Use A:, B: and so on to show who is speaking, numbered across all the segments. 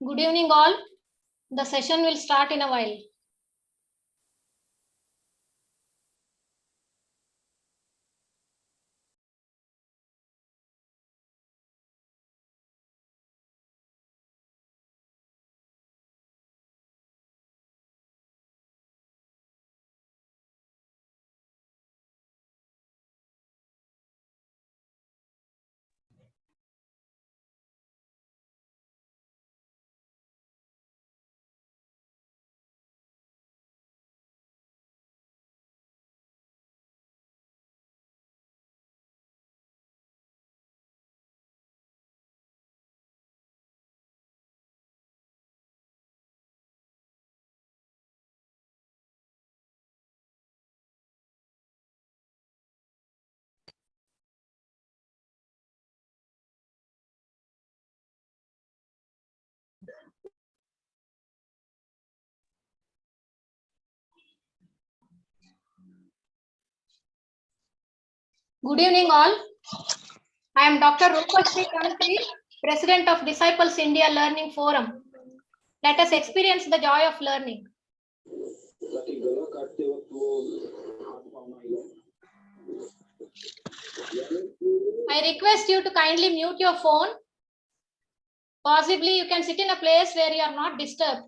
A: Good evening all. The session will start in a while. Good evening all. I am Dr. Rupashri Tantri, President of Disciples India Learning Forum. Let us experience the joy of learning. I request you to kindly mute your phone. Possibly you can sit in a place where you are not disturbed.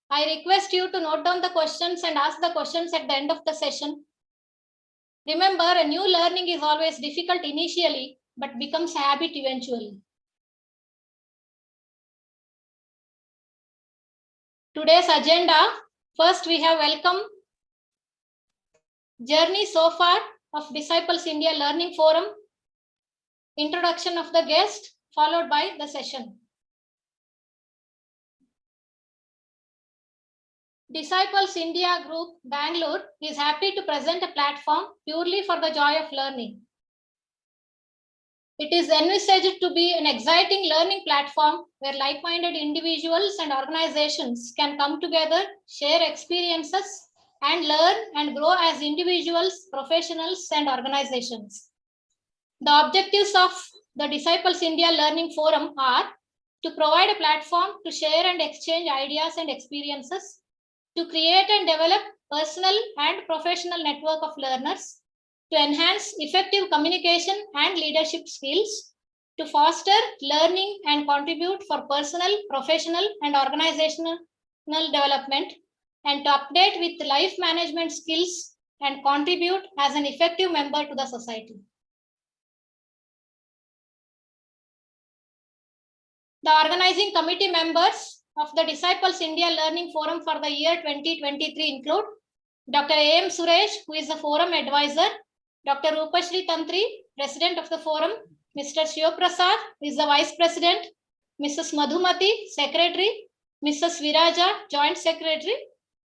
A: I request you to note down the questions and ask the questions at the end of the session. Remember, a new learning is always difficult initially, but becomes a habit eventually. Today's agenda, first we have welcome journey so far of Disciples India Learning Forum, introduction of the guest, followed by the session. Disciples India Group, Bangalore is happy to present a platform purely for the joy of learning. It is envisaged to be an exciting learning platform where like-minded individuals and organizations can come together, share experiences, and learn and grow as individuals, professionals, and organizations. The objectives of the Disciples India Learning Forum are to provide a platform to share and exchange ideas and experiences, to create and develop personal and professional network of learners, to enhance effective communication and leadership skills, to foster learning and contribute for personal, professional, and organizational development, and to update with life management skills and contribute as an effective member to the society. The organizing committee members of the Disciples India Learning Forum for the year 2023 include Dr. A.M. Suresh, who is the forum advisor, Dr. Rupashri Tantri, President of the Forum, Mr. Shiva Prasad is the Vice President, Mrs. Madhumati, Secretary, Mrs. Viraja, Joint Secretary,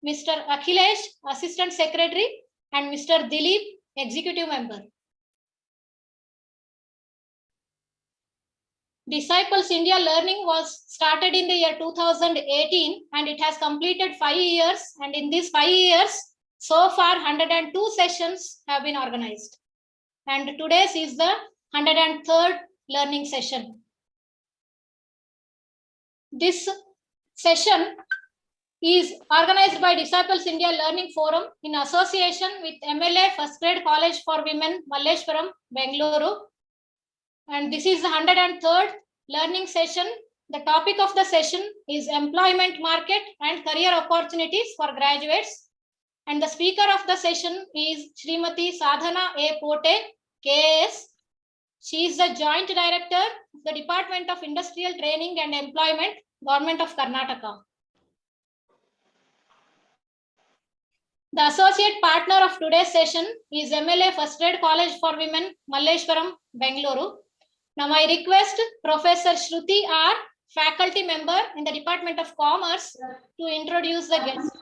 A: Mr. Akhilesh, Assistant Secretary, and Mr. Dilip, Executive Member. Disciples India Learning was started in the year 2018 and it has completed 5 years, and in these 5 years, so far 102 sessions have been organized. And today's is the 103rd learning session. This session is organized by Disciples India Learning Forum in association with MLA First Grade College for Women, Malleshwaram, Bengaluru. And this is the 103rd learning session. The topic of the session is employment market and career opportunities for graduates. And the speaker of the session is Srimati Sadhana A. Pote, KAS. She is the Joint Director of the Department of Industrial Training and Employment, Government of Karnataka. The associate partner of today's session is MLA First Grade College for Women, Malleshwaram, Bengaluru. Now I request Professor Shruti R., faculty member in the Department of Commerce, to introduce the guest.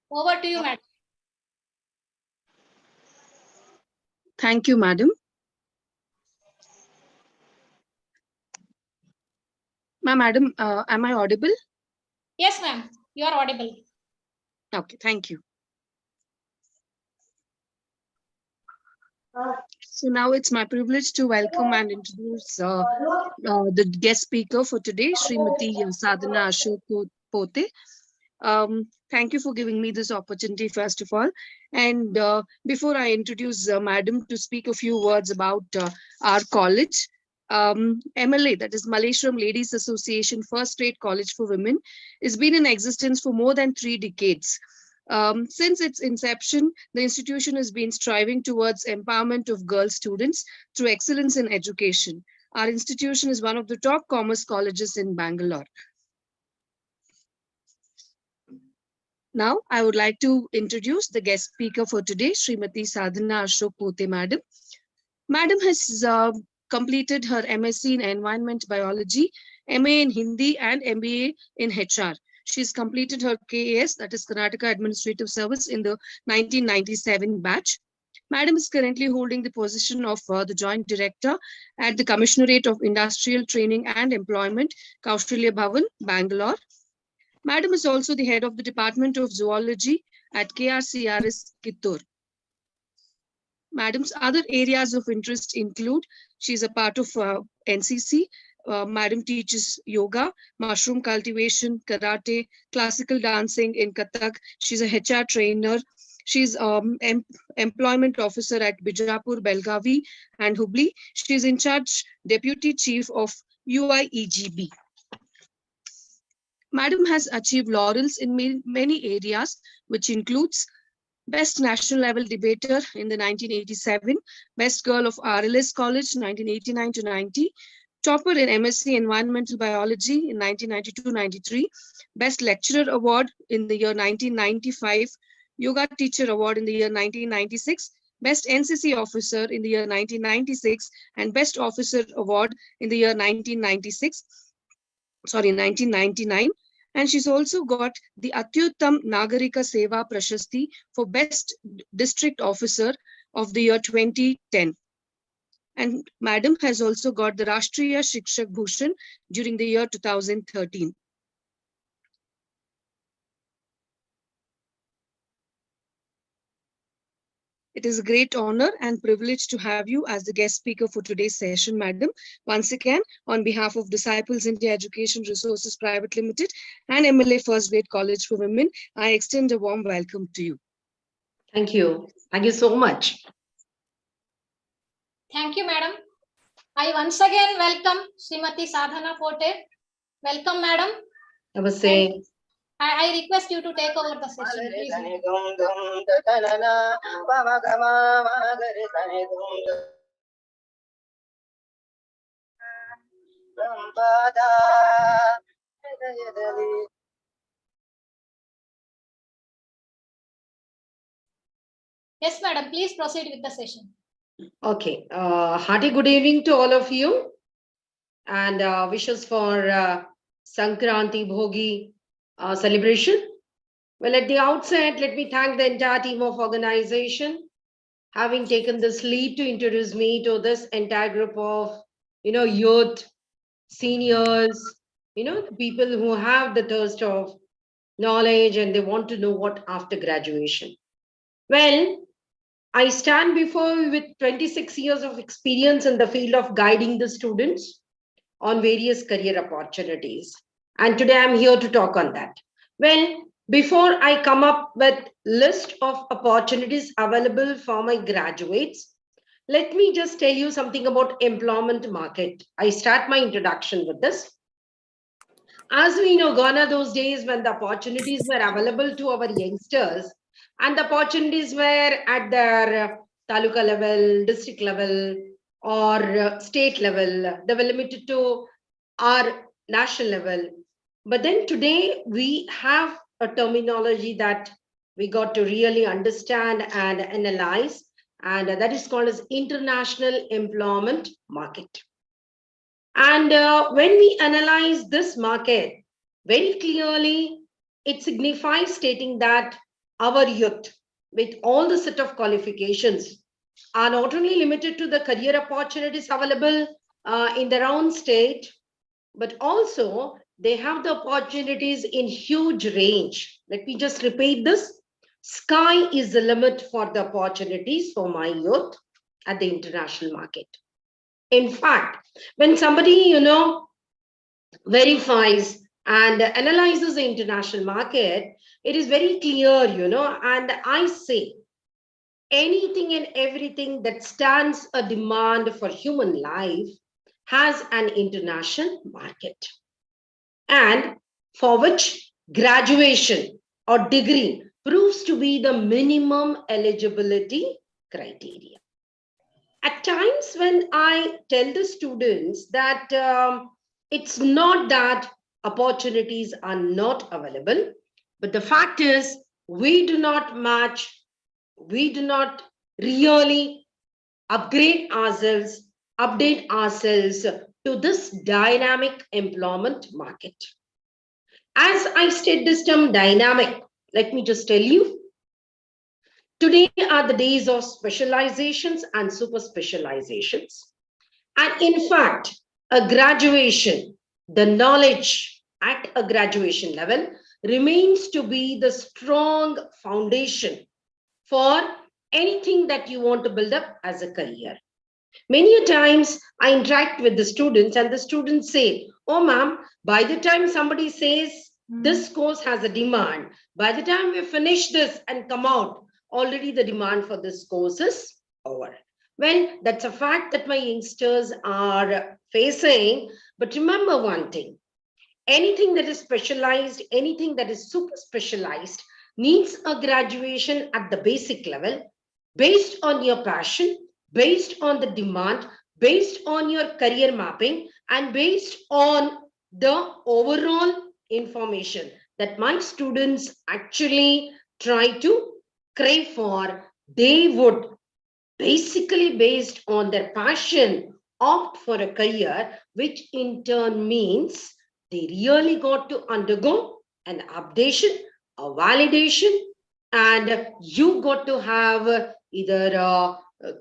A: Over to you, madam.
B: Thank you, madam. Madam, am I audible?
A: Yes, ma'am. You are audible.
B: Okay, thank you. So now it's my privilege to welcome and introduce the guest speaker for today, Srimati Sadhana Ashok Pote. Thank you for giving me this opportunity, first of all. And before I introduce Madam to speak a few words about our college, MLA, that is Malleshwaram Ladies Association First Grade College for Women, has been in existence for more than 3 decades. Since its inception, the institution has been striving towards empowerment of girl students through excellence in education. Our institution is one of the top commerce colleges in Bangalore. Now, I would like to introduce the guest speaker for today, Srimati Sadhana Ashok Pote, Madam. Madam has completed her MSc in Environment Biology, MA in Hindi, and MBA in HR. She's completed her KAS, that is Karnataka Administrative Service, in the 1997 batch. Madam is currently holding the position of the Joint Director at the Commissionerate of Industrial Training and Employment, Kaushalya Bhavan, Bangalore. Madam is also the head of the Department of Zoology at KRCRS, Kittur. Madam's other areas of interest include, she's a part of NCC. Madam teaches yoga, mushroom cultivation, karate, classical dancing in Kathak. She's a HR trainer. She's employment officer at Bijapur, Belgavi, and Hubli. She's in charge deputy chief of UIEGB. Madam has achieved laurels in many areas, which includes Best National Level Debater in the 1987, Best Girl of RLS College 1989 to 90, Topper in MSc Environmental Biology in 1992-93, Best Lecturer Award in the year 1995, Yoga Teacher Award in the year 1996, Best NCC Officer in the year 1996, and Best Officer Award in the year 1999. And she's also got the Atyuttam Nagarika Seva Prashasti for Best District Officer of the year 2010. And Madam has also got the Rashtriya Shikshak Bhushan during the year 2013. It is a great honor and privilege to have you as the guest speaker for today's session, Madam. Once again, on behalf of Disciples India Education Resources Private Limited and MLA First Grade College for Women, I extend a warm welcome to you.
C: Thank you. Thank you so much.
A: Thank you, madam. I once again welcome Srimati Sadhana Pote. Welcome, madam.
C: Namaste.
A: I request you to take over the session, please. Yes, madam, please proceed with the session.
C: Okay. Hearty good evening to all of you, and wishes for Sankranti Bhogi celebration. Well, at the outset, let me thank the entire team of organization having taken this lead to introduce me to this entire group of, youth, seniors, the people who have the thirst of knowledge and they want to know what after graduation. Well, I stand before you with 26 years of experience in the field of guiding the students on various career opportunities. And today I'm here to talk on that. Well, before I come up with list of opportunities available for my graduates, let me just tell you something about employment market. I start my introduction with this. As we know, gone are those days when the opportunities were available to our youngsters, and the opportunities were at their taluka level, district level, or state level. They were limited to our national level. But then today we have a terminology that we got to really understand and analyze, and that is called as international employment market. And when we analyze this market very clearly, it signifies stating that our youth, with all the set of qualifications, are not only limited to the career opportunities available in their own state, but also they have the opportunities in huge range. Let me just repeat this. Sky is the limit for the opportunities for my youth at the international market. In fact, when somebody, verifies and analyzes the international market, it is very clear, and I say anything and everything that stands a demand for human life has an international market, and for which graduation or degree proves to be the minimum eligibility criteria. At times when I tell the students that it's not that opportunities are not available, but the fact is we do not match, we do not really upgrade ourselves, update ourselves to this dynamic employment market. As I state this term dynamic, let me just tell you, today are the days of specializations and super specializations. And in fact, a graduation, the knowledge at a graduation level remains to be the strong foundation for anything that you want to build up as a career. Many a times I interact with the students and the students say, oh ma'am, by the time somebody says this course has a demand, by the time we finish this and come out, already the demand for this course is over. Well, that's a fact that my youngsters are facing. But remember one thing, anything that is specialized, anything that is super specialized needs a graduation at the basic level based on your passion, based on the demand, based on your career mapping, and based on the overall information that my students actually try to crave for. They would basically, based on their passion, opt for a career, which in turn means they really got to undergo an updation, a validation, and you got to have either a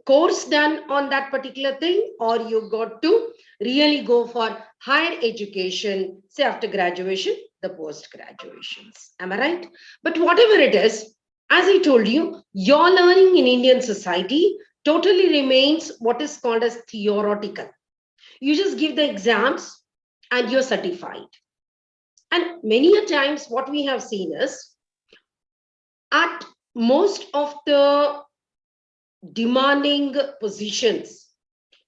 C: course done on that particular thing, or you got to really go for higher education, say after graduation, the post graduations. Am I right? But whatever it is, as I told you, your learning in Indian society totally remains what is called as theoretical. You just give the exams and you're certified. And many a times what we have seen is at most of the demanding positions,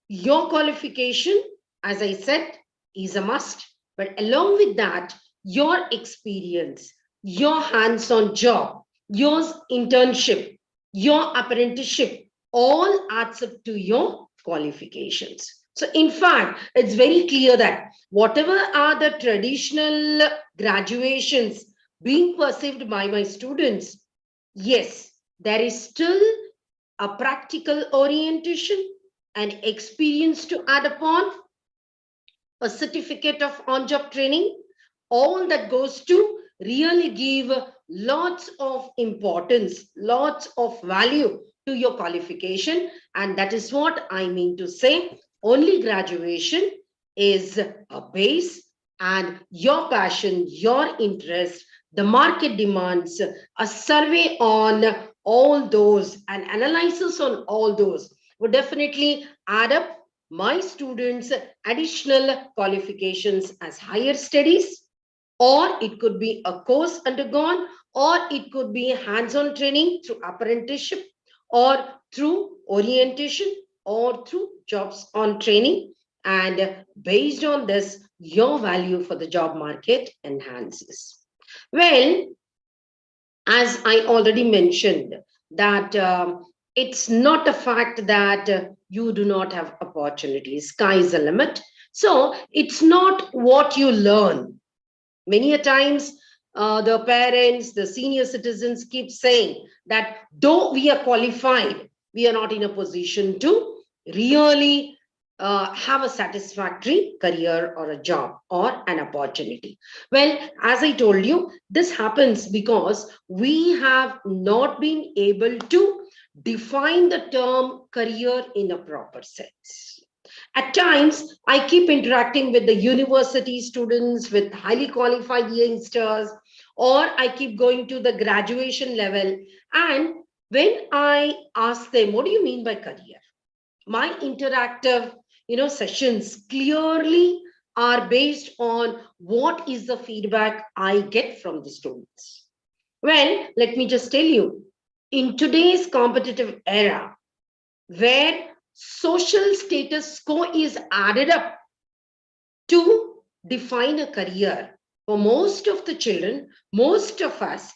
C: your qualification, as I said, is a must. But along with that, your experience, your hands-on job, your internship, your apprenticeship, all adds up to your qualifications. So in fact, it's very clear that whatever are the traditional graduations being perceived by my students, yes, there is still a practical orientation and experience to add upon, a certificate of on-job training, all that goes to really give lots of importance, lots of value to your qualification. And that is what I mean to say. Only graduation is a base, and your passion, your interest, the market demands, a survey on all those, and analysis on all those would definitely add up my students' additional qualifications as higher studies, or it could be a course undergone, or it could be hands-on training through apprenticeship, or through orientation, or through jobs on training. And based on this, your value for the job market enhances. Well, as I already mentioned, that it's not a fact that you do not have opportunities. Sky is the limit. So it's not what you learn. Many a times, the parents, the senior citizens keep saying that though we are qualified, we are not in a position to really have a satisfactory career or a job or an opportunity. Well, as I told you, this happens because we have not been able to define the term career in a proper sense. At times, I keep interacting with the university students, with highly qualified youngsters, or I keep going to the graduation level. And when I ask them, what do you mean by career? My interactive, sessions clearly are based on what is the feedback I get from the students. Well, let me just tell you, in today's competitive era, where social status quo is added up to define a career, for most of the children, most of us,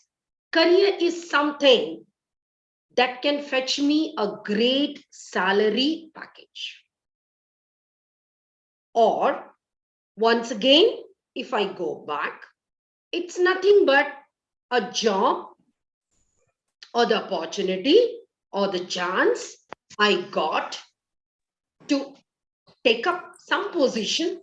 C: career is something that can fetch me a great salary package. Or, once again, if I go back, it's nothing but a job or the opportunity or the chance I got to take up some position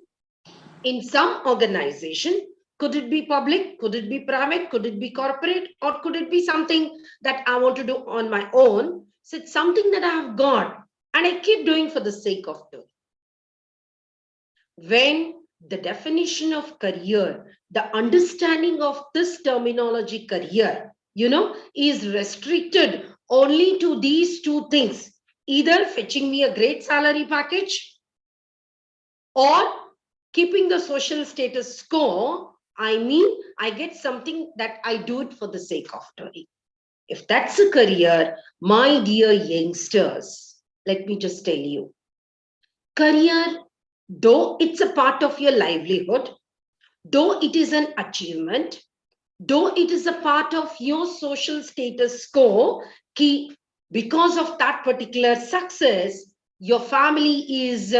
C: in some organization. Could it be public? Could it be private? Could it be corporate? Or could it be something that I want to do on my own? So it's something that I have got and I keep doing for the sake of doing. When the definition of career, the understanding of this terminology career, is restricted only to these two things, either fetching me a great salary package or keeping the social status quo, I get something that I do it for the sake of doing. If that's a career, my dear youngsters, let me just tell you, career, though it's a part of your livelihood, though it is an achievement, though it is a part of your social status quo, because of that particular success, your family is,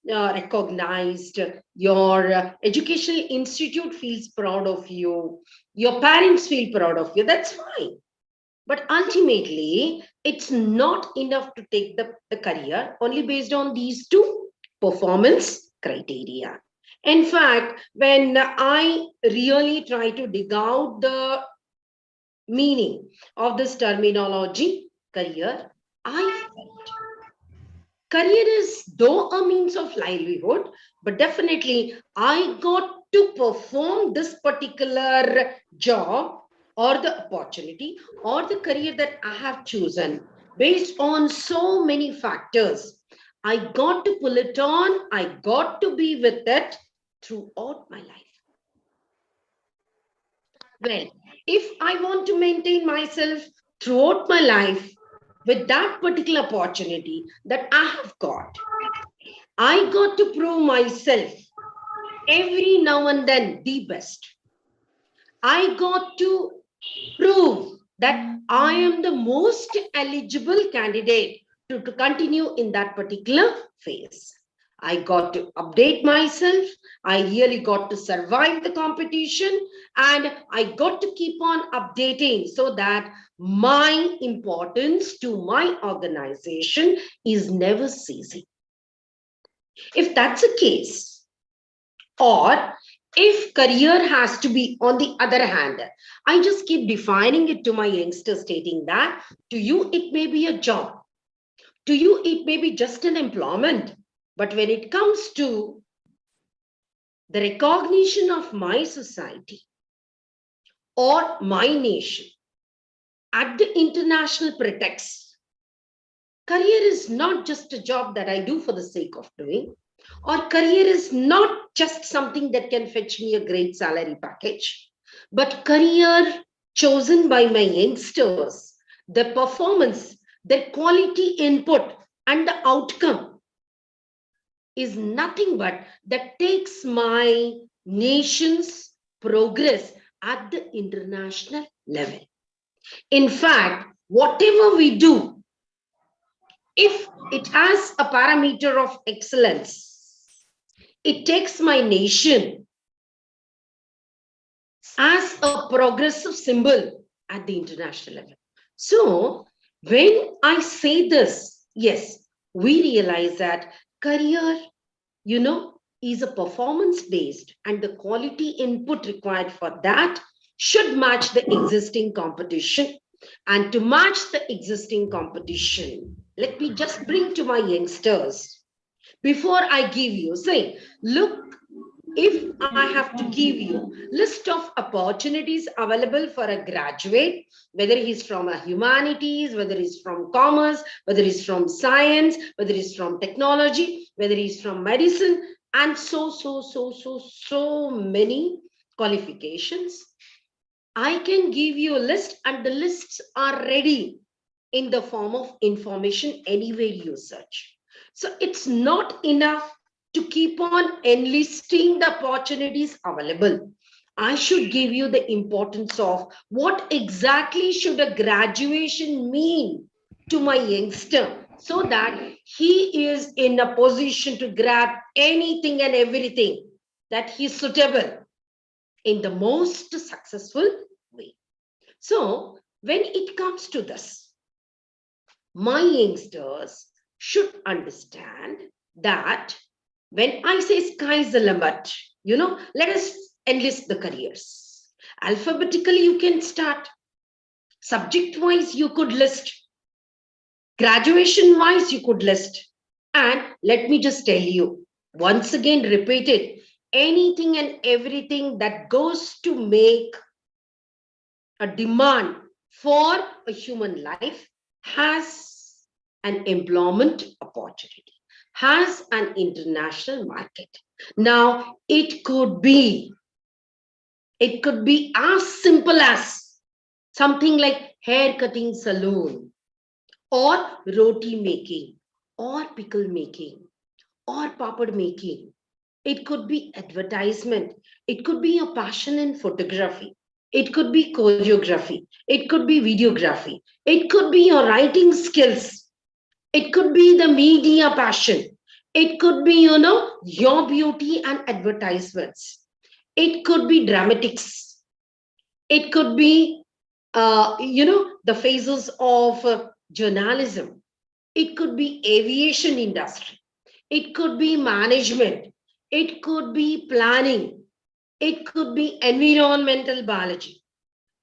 C: recognized, your educational institute feels proud of you, your parents feel proud of you, that's fine. But ultimately, it's not enough to take the career only based on these two performance criteria. In fact, when I really try to dig out the meaning of this terminology, career, I felt career is though a means of livelihood, but definitely I got to perform this particular job or the opportunity or the career that I have chosen based on so many factors. I got to pull it on, I got to be with it throughout my life. Well, if I want to maintain myself throughout my life with that particular opportunity that I have got, I got to prove myself every now and then the best. I got to prove that I am the most eligible candidate to continue in that particular phase. I got to update myself. I really got to survive the competition and I got to keep on updating so that my importance to my organization is never ceasing. If that's the case, or If career has to be, on the other hand, I just keep defining it to my youngsters, stating that to you, it may be a job. To you, it may be just an employment. But when it comes to the recognition of my society or my nation at the international pretext, career is not just a job that I do for the sake of doing, or career is not just something that can fetch me a great salary package, but career chosen by my youngsters, the performance, their quality input, and the outcome is nothing but that takes my nation's progress at the international level. In fact, whatever we do, if it has a parameter of excellence, it takes my nation as a progressive symbol at the international level. So when I say this, yes, we realize that career, is a performance based, and the quality input required for that should match the existing competition. And to match the existing competition, let me just bring to my youngsters, before I give you, say, look, if I have to give you list of opportunities available for a graduate, whether he's from a humanities, whether he's from commerce, whether he's from science, whether he's from technology, whether he's from medicine, and so many qualifications, I can give you a list, and the lists are ready in the form of information anywhere you search. So it's not enough to keep on enlisting the opportunities available. I should give you the importance of what exactly should a graduation mean to my youngster, so that he is in a position to grab anything and everything that he's suitable in the most successful way. So when it comes to this, my youngsters should understand that when I say sky's the limit, let us enlist the careers. Alphabetically, you can start. Subject-wise, you could list. Graduation-wise, you could list. And let me just tell you, once again, repeat it, anything and everything that goes to make a demand for a human life has an employment opportunity, has an international market. Now, it could be as simple as something like hair cutting salon, or roti making, or pickle making, or papad making. It could be advertisement. It could be your passion in photography. It could be choreography. It could be videography. It could be your writing skills. It could be the media passion. It could be, your beauty and advertisements. It could be dramatics. It could be, the phases of journalism. It could be aviation industry. It could be management. It could be planning. It could be environmental biology.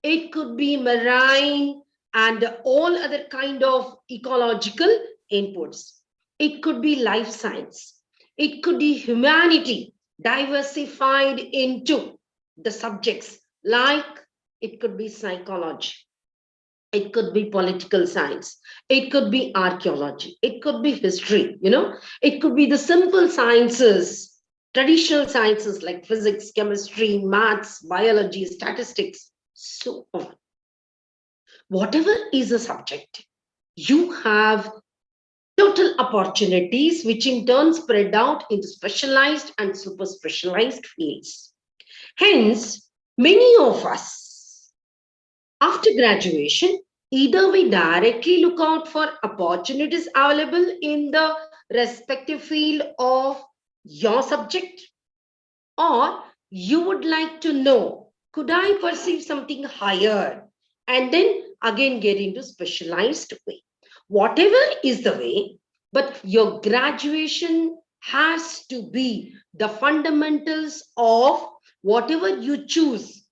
C: It could be marine and all other kind of ecological inputs. It could be life science. It could be humanity diversified into the subjects, like it could be psychology. It could be political science. It could be archaeology. It could be history, It could be the simple sciences, traditional sciences like physics, chemistry, maths, biology, statistics, so on. Whatever is a subject, you have total opportunities, which in turn spread out into specialized and super specialized fields. Hence, many of us, after graduation, either we directly look out for opportunities available in the respective field of your subject, or you would like to know, could I perceive something higher, and then again get into specialized way. Whatever is the way, but your graduation has to be the fundamentals of whatever you choose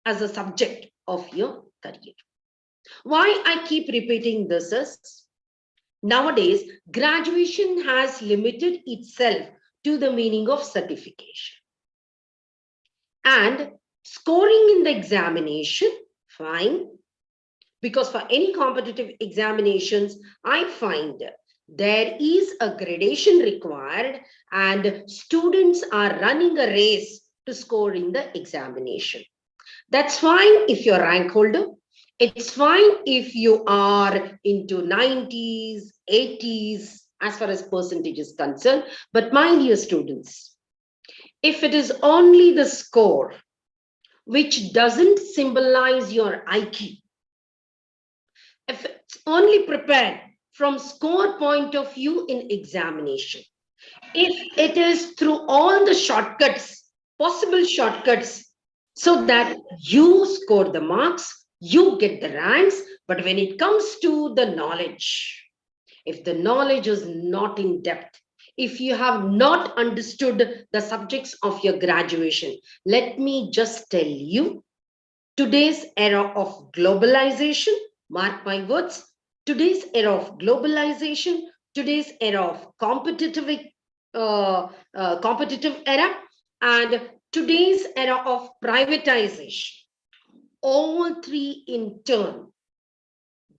C: as a subject of your career. Why I keep repeating this is, nowadays, graduation has limited itself to the meaning of certification. And scoring in the examination, fine. Because for any competitive examinations, I find there is a gradation required and students are running a race to score in the examination. That's fine if you're rank holder. It's fine if you are into 90s, 80s, as far as percentage is concerned. But my dear students, if it is only the score which doesn't symbolize your IQ, if it's only prepared from score point of view in examination, if it is through all the shortcuts, possible shortcuts, so that you score the marks, you get the ranks, but when it comes to the knowledge, if the knowledge is not in depth, if you have not understood the subjects of your graduation, let me just tell you, today's era of globalization, mark my words, today's era of globalization, today's era of competitive era, and today's era of privatization, all three in turn,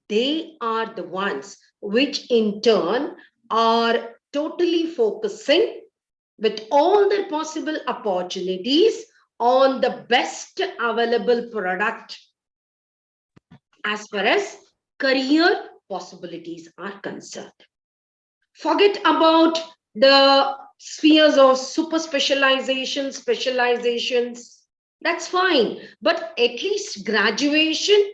C: they are the ones which in turn are totally focusing with all their possible opportunities on the best available product as far as career possibilities are concerned. Forget about the spheres of super specialization, specializations. That's fine. But at least graduation,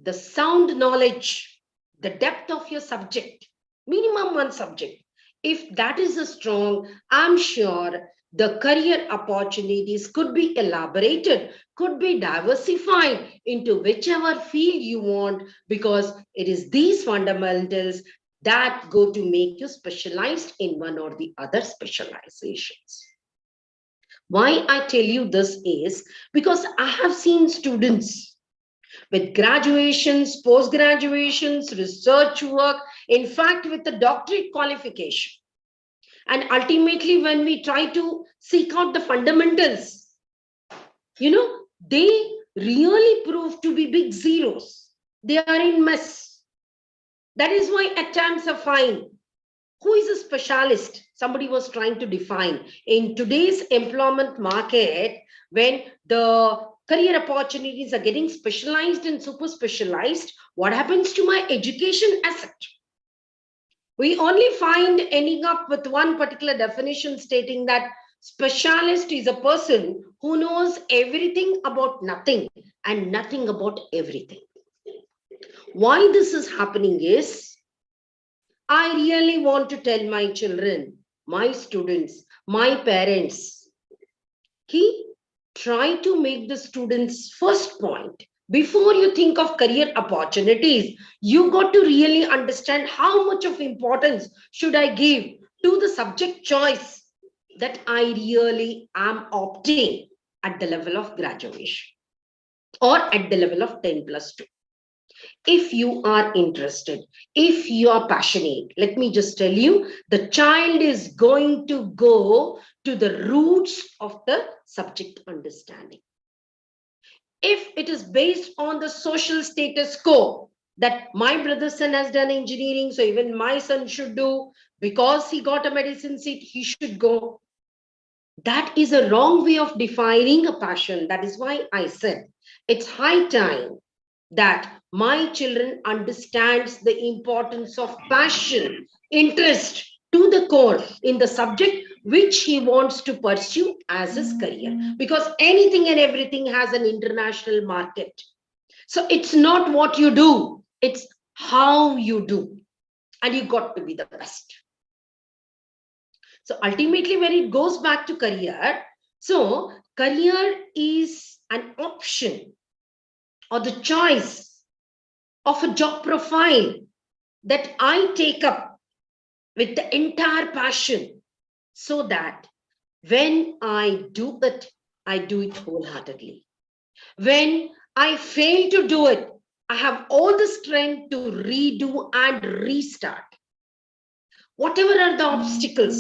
C: the sound knowledge, the depth of your subject, minimum one subject. If that is a strong, I'm sure the career opportunities could be elaborated, could be diversified into whichever field you want, because it is these fundamentals that go to make you specialized in one or the other specializations. Why I tell you this is because I have seen students with graduations, post-graduations, research work, in fact, with a doctorate qualification. And ultimately, when we try to seek out the fundamentals, they really prove to be big zeros. They are in mess. That is why attempts are fine. Who is a specialist? Somebody was trying to define. In today's employment market, when the career opportunities are getting specialized and super specialized, what happens to my education asset? We only find ending up with one particular definition stating that specialist is a person who knows everything about nothing and nothing about everything. Why this is happening is, I really want to tell my children, my students, my parents, try to make the students' first point. Before you think of career opportunities, you got to really understand how much of importance should I give to the subject choice that I really am opting at the level of graduation or at the level of 10+2. If you are interested, if you are passionate, let me just tell you, the child is going to go to the roots of the subject understanding. If it is based on the social status quo, that my brother's son has done engineering, so even my son should do, because he got a medicine seat, he should go. That is a wrong way of defining a passion. That is why I said it's high time that my children understands the importance of passion, interest to the core in the subject which he wants to pursue as his career, because anything and everything has an international market. So it's not what you do, it's how you do, and you got to be the best. So ultimately, when it goes back to career, so career is an option or the choice of a job profile that I take up with the entire passion so that when I do it, I do it wholeheartedly. When I fail to do it, I have all the strength to redo and restart. Whatever are the obstacles,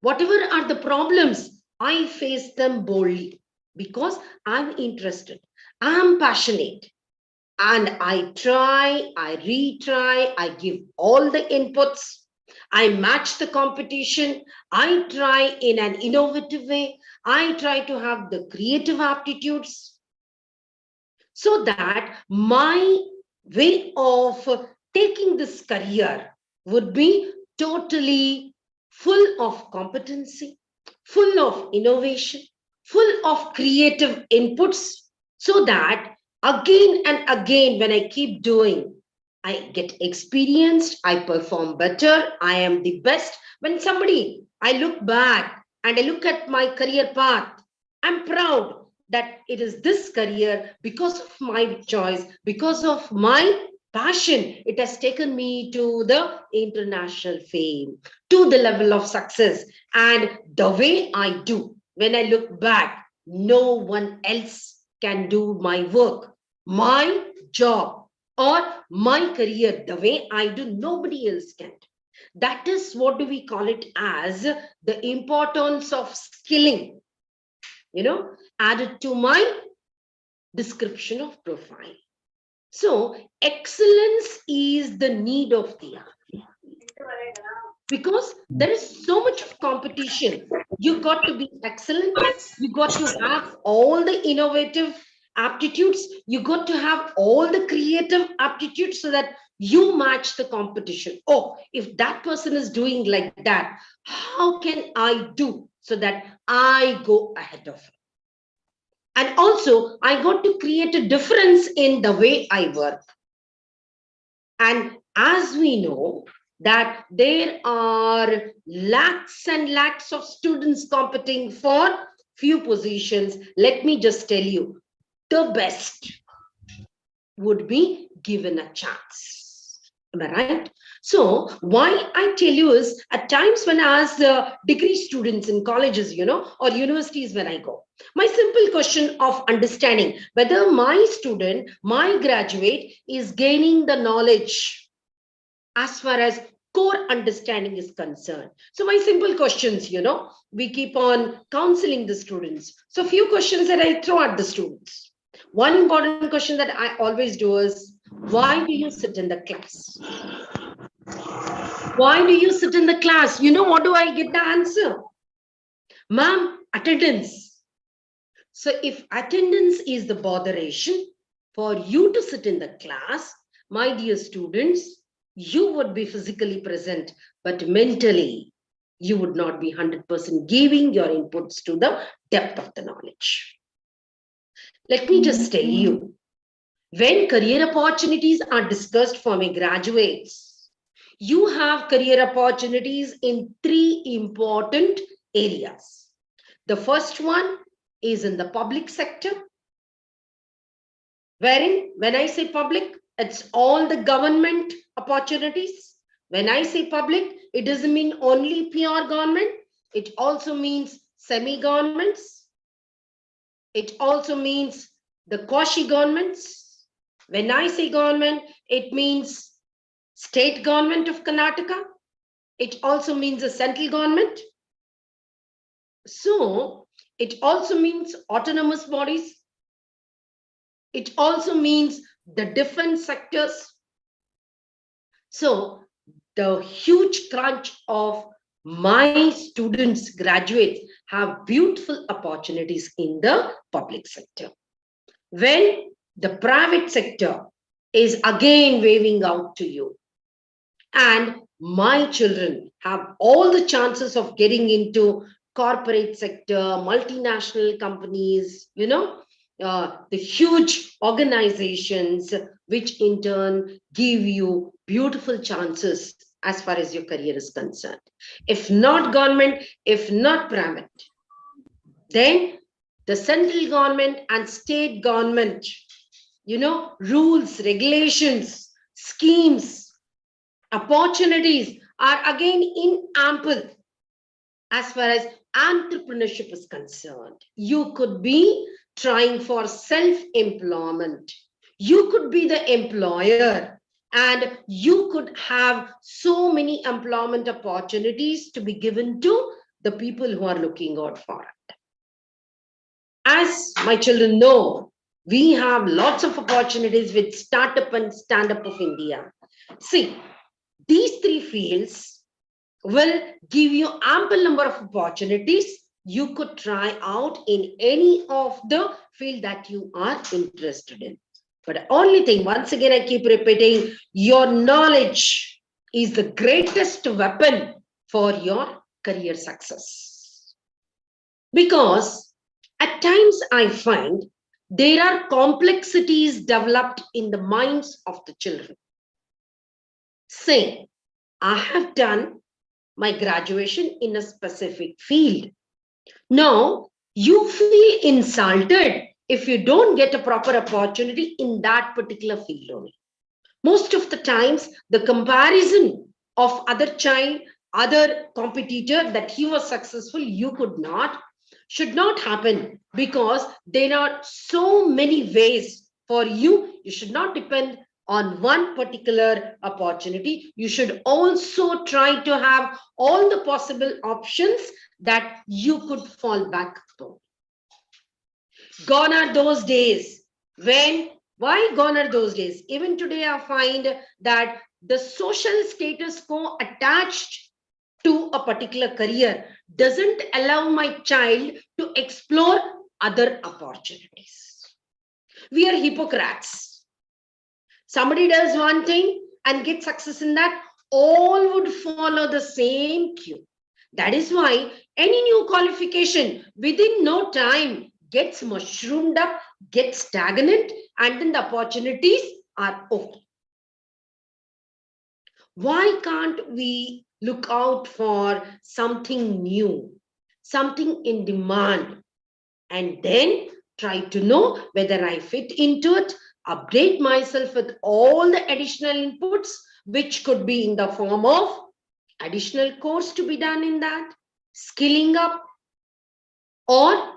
C: whatever are the problems, I face them boldly because I'm interested, I'm passionate, and I try, I retry, I give all the inputs, I match the competition, I try in an innovative way, I try to have the creative aptitudes so that my way of taking this career would be totally full of competency, full of innovation, full of creative inputs, so that again and again, when I keep doing, I get experienced, I perform better, I am the best. When somebody, I look back and I look at my career path, I'm proud that it is this career because of my choice, because of my passion. It has taken me to the international fame, to the level of success. And the way I do, when I look back, no one else can do my work, my job, or my career the way I do. Nobody else can. That is what do we call it as the importance of skilling, added to my description of profile. So excellence is the need of the hour, because there is so much of competition. You got to be excellent. You got to have all the innovative aptitudes. You got to have all the creative aptitudes so that you match the competition. Oh, if that person is doing like that, how can I do so that I go ahead of it? And also, I got to create a difference in the way I work. And as we know, that there are lakhs and lakhs of students competing for few positions. Let me just tell you, the best would be given a chance. Am I right? So why I tell you is, at times when I ask the degree students in colleges, or universities when I go, my simple question of understanding whether my student, my graduate is gaining the knowledge as far as core understanding is concerned. So my simple questions, we keep on counseling the students. So few questions that I throw at the students. One important question that I always do is, why do you sit in the class? Why do you sit in the class? What do I get the answer? Ma'am, attendance. So if attendance is the botheration for you to sit in the class, my dear students, you would be physically present, but mentally, you would not be 100% giving your inputs to the depth of the knowledge. Let me just tell you, when career opportunities are discussed for my graduates, you have career opportunities in 3 important areas. The first one is in the public sector, wherein, when I say public, it's all the government opportunities. When I say public, it doesn't mean only pure government. It also means semi-governments. It also means the quasi-governments. When I say government, it means state government of Karnataka. It also means the central government. So it also means autonomous bodies. It also means the defense sectors. So the huge crunch of my students, graduates, have beautiful opportunities in the public sector. When the private sector is again waving out to you, and my children have all the chances of getting into corporate sector, multinational companies, the huge organizations, which in turn give you beautiful chances as far as your career is concerned. If not government, if not private, then the central government and state government, rules, regulations, schemes, opportunities are again in ample. as far as entrepreneurship is concerned. You could be trying for self-employment. You could be the employer, and you could have so many employment opportunities to be given to the people who are looking out for it. As my children know, we have lots of opportunities with Startup and Stand Up of India. See, these three fields will give you ample number of opportunities. You could try out in any of the field that you are interested in. But the only thing, once again, I keep repeating, your knowledge is the greatest weapon for your career success. Because at times I find there are complexities developed in the minds of the children. Say, I have done my graduation in a specific field. Now, you feel insulted if you don't get a proper opportunity in that particular field only. Most of the times, the comparison of other child, other competitor that he was successful, you could not, should not happen, because there are so many ways for you. You should not depend on one particular opportunity. You should also try to have all the possible options that you could fall back upon. Gone are those days when, why gone are those days? Even today, I find that the social status quo attached to a particular career doesn't allow my child to explore other opportunities. We are hypocrites. Somebody does one thing and gets success in that, all would follow the same cue. That is why any new qualification within no time gets mushroomed up, gets stagnant, and then the opportunities are over. Why can't we look out for something new, something in demand, and then try to know whether I fit into it, update myself with all the additional inputs, which could be in the form of additional course to be done in that, skilling up, or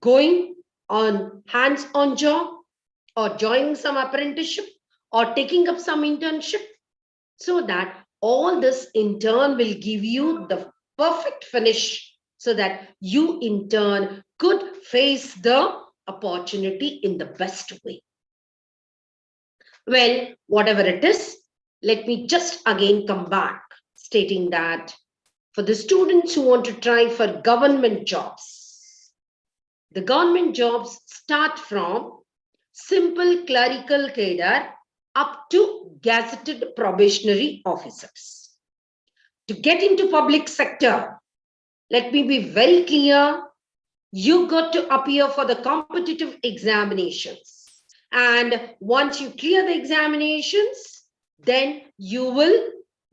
C: going on hands-on job, or joining some apprenticeship, or taking up some internship, so that all this in turn will give you the perfect finish, so that you in turn could face the opportunity in the best way. Well, whatever it is, let me just again come back stating that for the students who want to try for government jobs, the government jobs start from simple clerical cadre up to gazetted probationary officers. To get into public sector, let me be very clear, you got to appear for the competitive examinations. And once you clear the examinations, then you will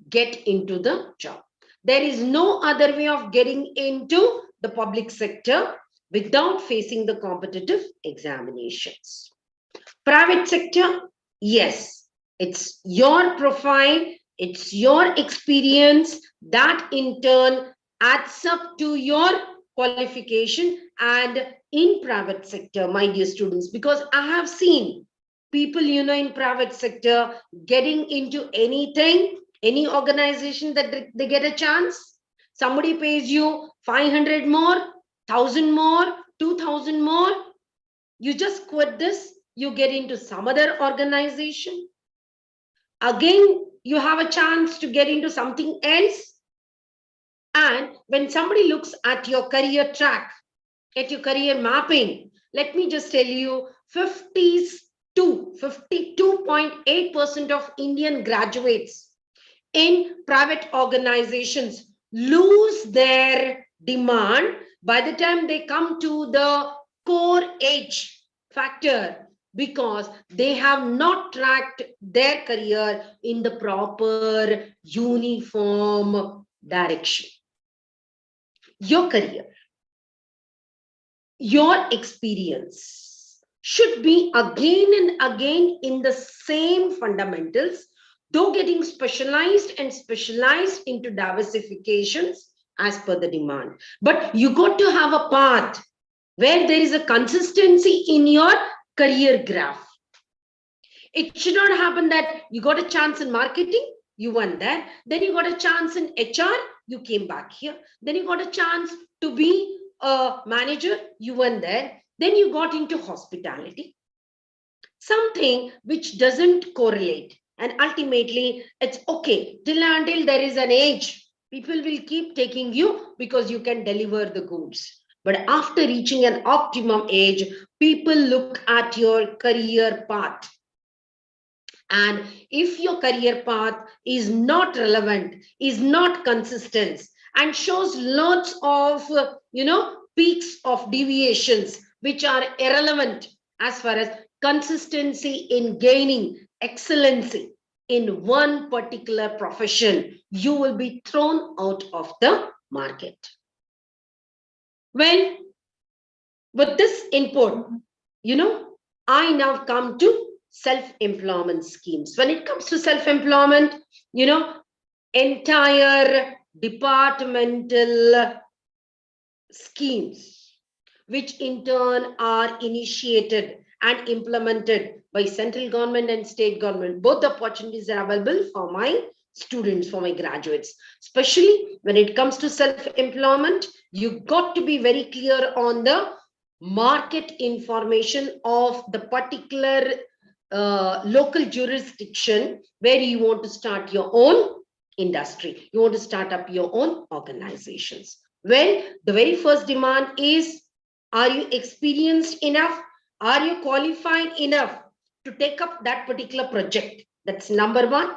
C: get into the job. There is no other way of getting into the public sector without facing the competitive examinations. Private sector, yes, it's your profile, it's your experience that in turn adds up to your qualification. And in private sector, my dear students, because I have seen people, in private sector getting into anything, any organization that they get a chance, somebody pays you 500 more, 1,000 more, 2,000 more, you just quit this, you get into some other organization. Again, you have a chance to get into something else. And when somebody looks at your career track, at your career mapping, let me just tell you, 52.8% of Indian graduates in private organizations lose their demand by the time they come to the core age factor, because they have not tracked their career in the proper uniform direction. Your career, your experience should be again and again in the same fundamentals, though getting specialized into diversifications, as per the demand. But you got to have a path where there is a consistency in your career graph. It should not happen that you got a chance in marketing, you went there. Then you got a chance in HR, you came back here. Then you got a chance to be a manager, you went there. Then you got into hospitality. Something which doesn't correlate. And ultimately, it's okay. Till until there is an age, people will keep taking you because you can deliver the goods. But after reaching an optimum age, people look at your career path. And if your career path is not relevant, is not consistent, and shows lots of, peaks of deviations, which are irrelevant as far as consistency in gaining excellency in one particular profession, you will be thrown out of the market. Well, with this input, I now come to self-employment schemes. When it comes to self-employment, entire departmental schemes, which in turn are initiated and implemented by central government and state government. Both the opportunities are available for my students, for my graduates. Especially when it comes to self-employment, you got to be very clear on the market information of the particular local jurisdiction where you want to start your own industry. You want to start up your own organizations. Well, the very first demand is, are you experienced enough? Are you qualified enough to take up that particular project? That's number one.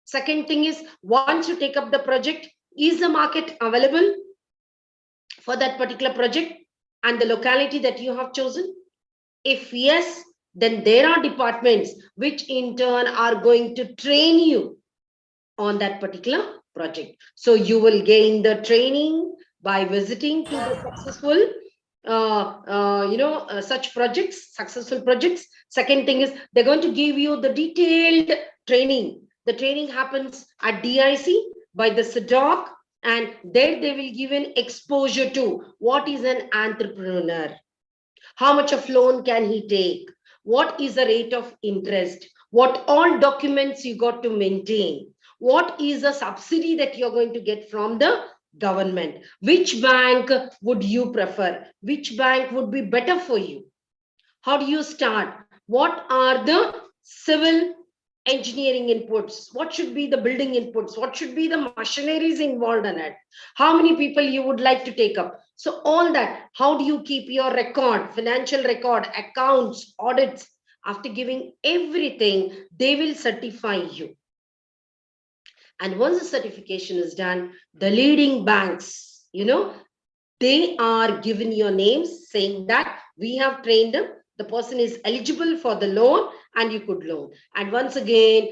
C: Second thing is, once you take up the project, is the market available for that particular project and the locality that you have chosen? If yes, then there are departments which in turn are going to train you on that particular project. So you will gain the training by visiting to the successful such projects, successful projects. Second thing is, they're going to give you the detailed training. The training happens at DIC by the SDOC, and there they will give an exposure to what is an entrepreneur, how much of loan can he take, what is the rate of interest, what all documents you got to maintain, what is the subsidy that you're going to get from the government, which bank would you prefer, which bank would be better for you, how do you start, what are the civil engineering inputs, what should be the building inputs, what should be the machineries involved in it, how many people you would like to take up. So all that, how do you keep your record, financial record, accounts, audits? After giving everything, they will certify you. And once the certification is done, the leading banks, they are given your names saying that we have trained them, the person is eligible for the loan and you could loan. And once again,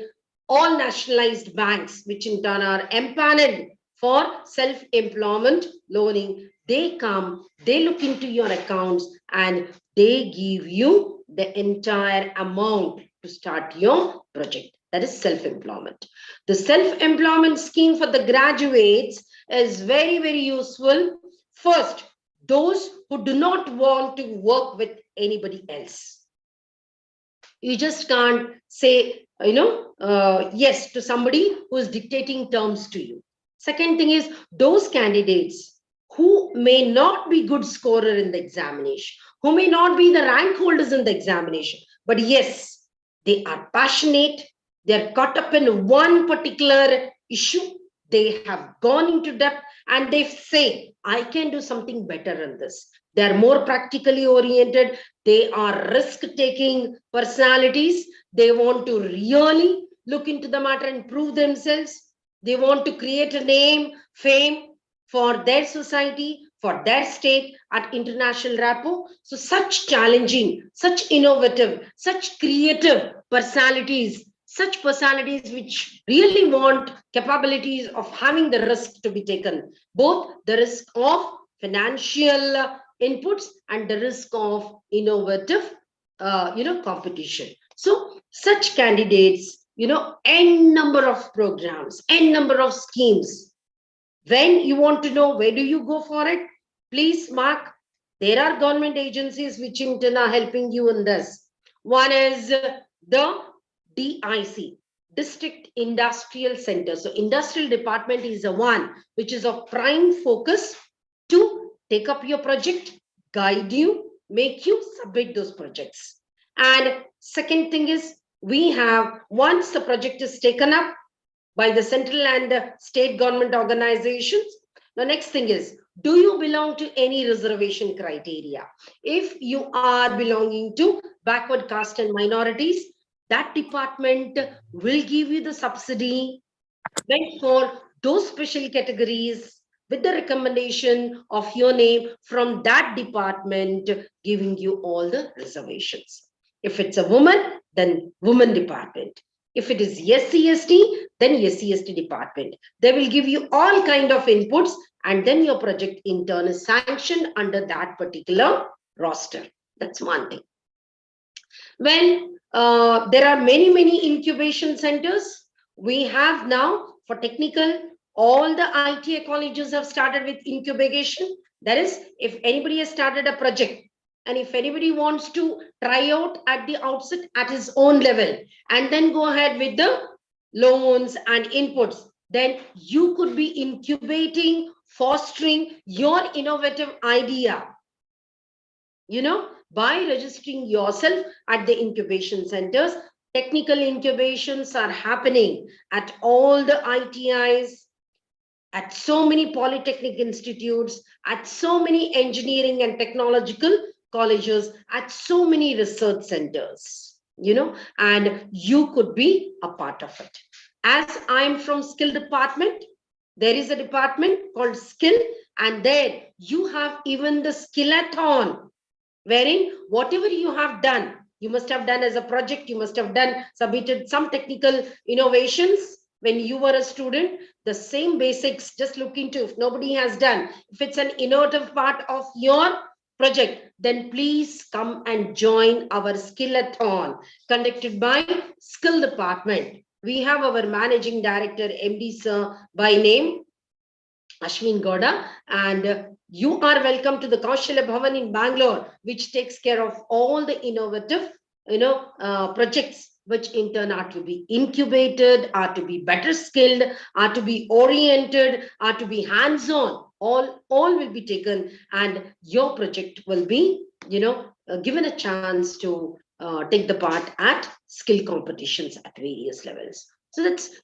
C: all nationalized banks, which in turn are empaneled for self-employment loaning, they come, they look into your accounts and they give you the entire amount to start your project. That is self-employment. The self-employment scheme for the graduates is very, very useful. First, those who do not want to work with anybody else. You just can't say, yes to somebody who is dictating terms to you. Second thing is, those candidates who may not be good scorer in the examination, who may not be the rank holders in the examination, but yes, they are passionate, they're caught up in one particular issue, they have gone into depth and they say, I can do something better in this. They're more practically oriented, they are risk-taking personalities, they want to really look into the matter and prove themselves. They want to create a name, fame for their society, for their state at international rapport. So such challenging, such innovative, such creative personalities, such personalities which really want capabilities of having the risk to be taken, both the risk of financial inputs and the risk of innovative, competition. So such candidates, n number of programs, n number of schemes When you want to know where do you go for it, please mark, there are government agencies which in turn are helping you in this. One is the DIC, District Industrial Center. So industrial department is the one which is of prime focus to take up your project, guide you, make you submit those projects. And second thing is, we have, once the project is taken up by the central and state government organizations, the next thing is, do you belong to any reservation criteria? If you are belonging to backward caste and minorities, that department will give you the subsidy meant for those special categories with the recommendation of your name from that department, giving you all the reservations. If it's a woman, then women department. If it is SC/ST, then SC/ST department. They will give you all kind of inputs, and then your project in turn is sanctioned under that particular roster. That's one thing. When there are many incubation centers, we have now for technical, all the ITA colleges have started with incubation. That is, if anybody has started a project, and if anybody wants to try out at the outset at his own level, and then go ahead with the loans and inputs, then you could be incubating, fostering your innovative idea, by registering yourself at the incubation centers. Technical incubations are happening at all the ITIs, at so many polytechnic institutes, at so many engineering and technological colleges, at so many research centers, and you could be a part of it. As I'm from skill department, there is a department called skill, and there you have even the skillathon, wherein whatever you have done, you must have done as a project, you must have done, submitted some technical innovations when you were a student, the same basics, just look into. If nobody has done, if it's an innovative part of your project, then please come and join our skillathon conducted by skill department. We have our managing director, MD sir by name, Ashwin Gowda, and you are welcome to the Kaushalya Bhavan in Bangalore, which takes care of all the innovative, projects, which in turn are to be incubated, are to be better skilled, are to be oriented, are to be hands-on. All will be taken, and your project will be, given a chance to take the part at skill competitions at various levels. So that's,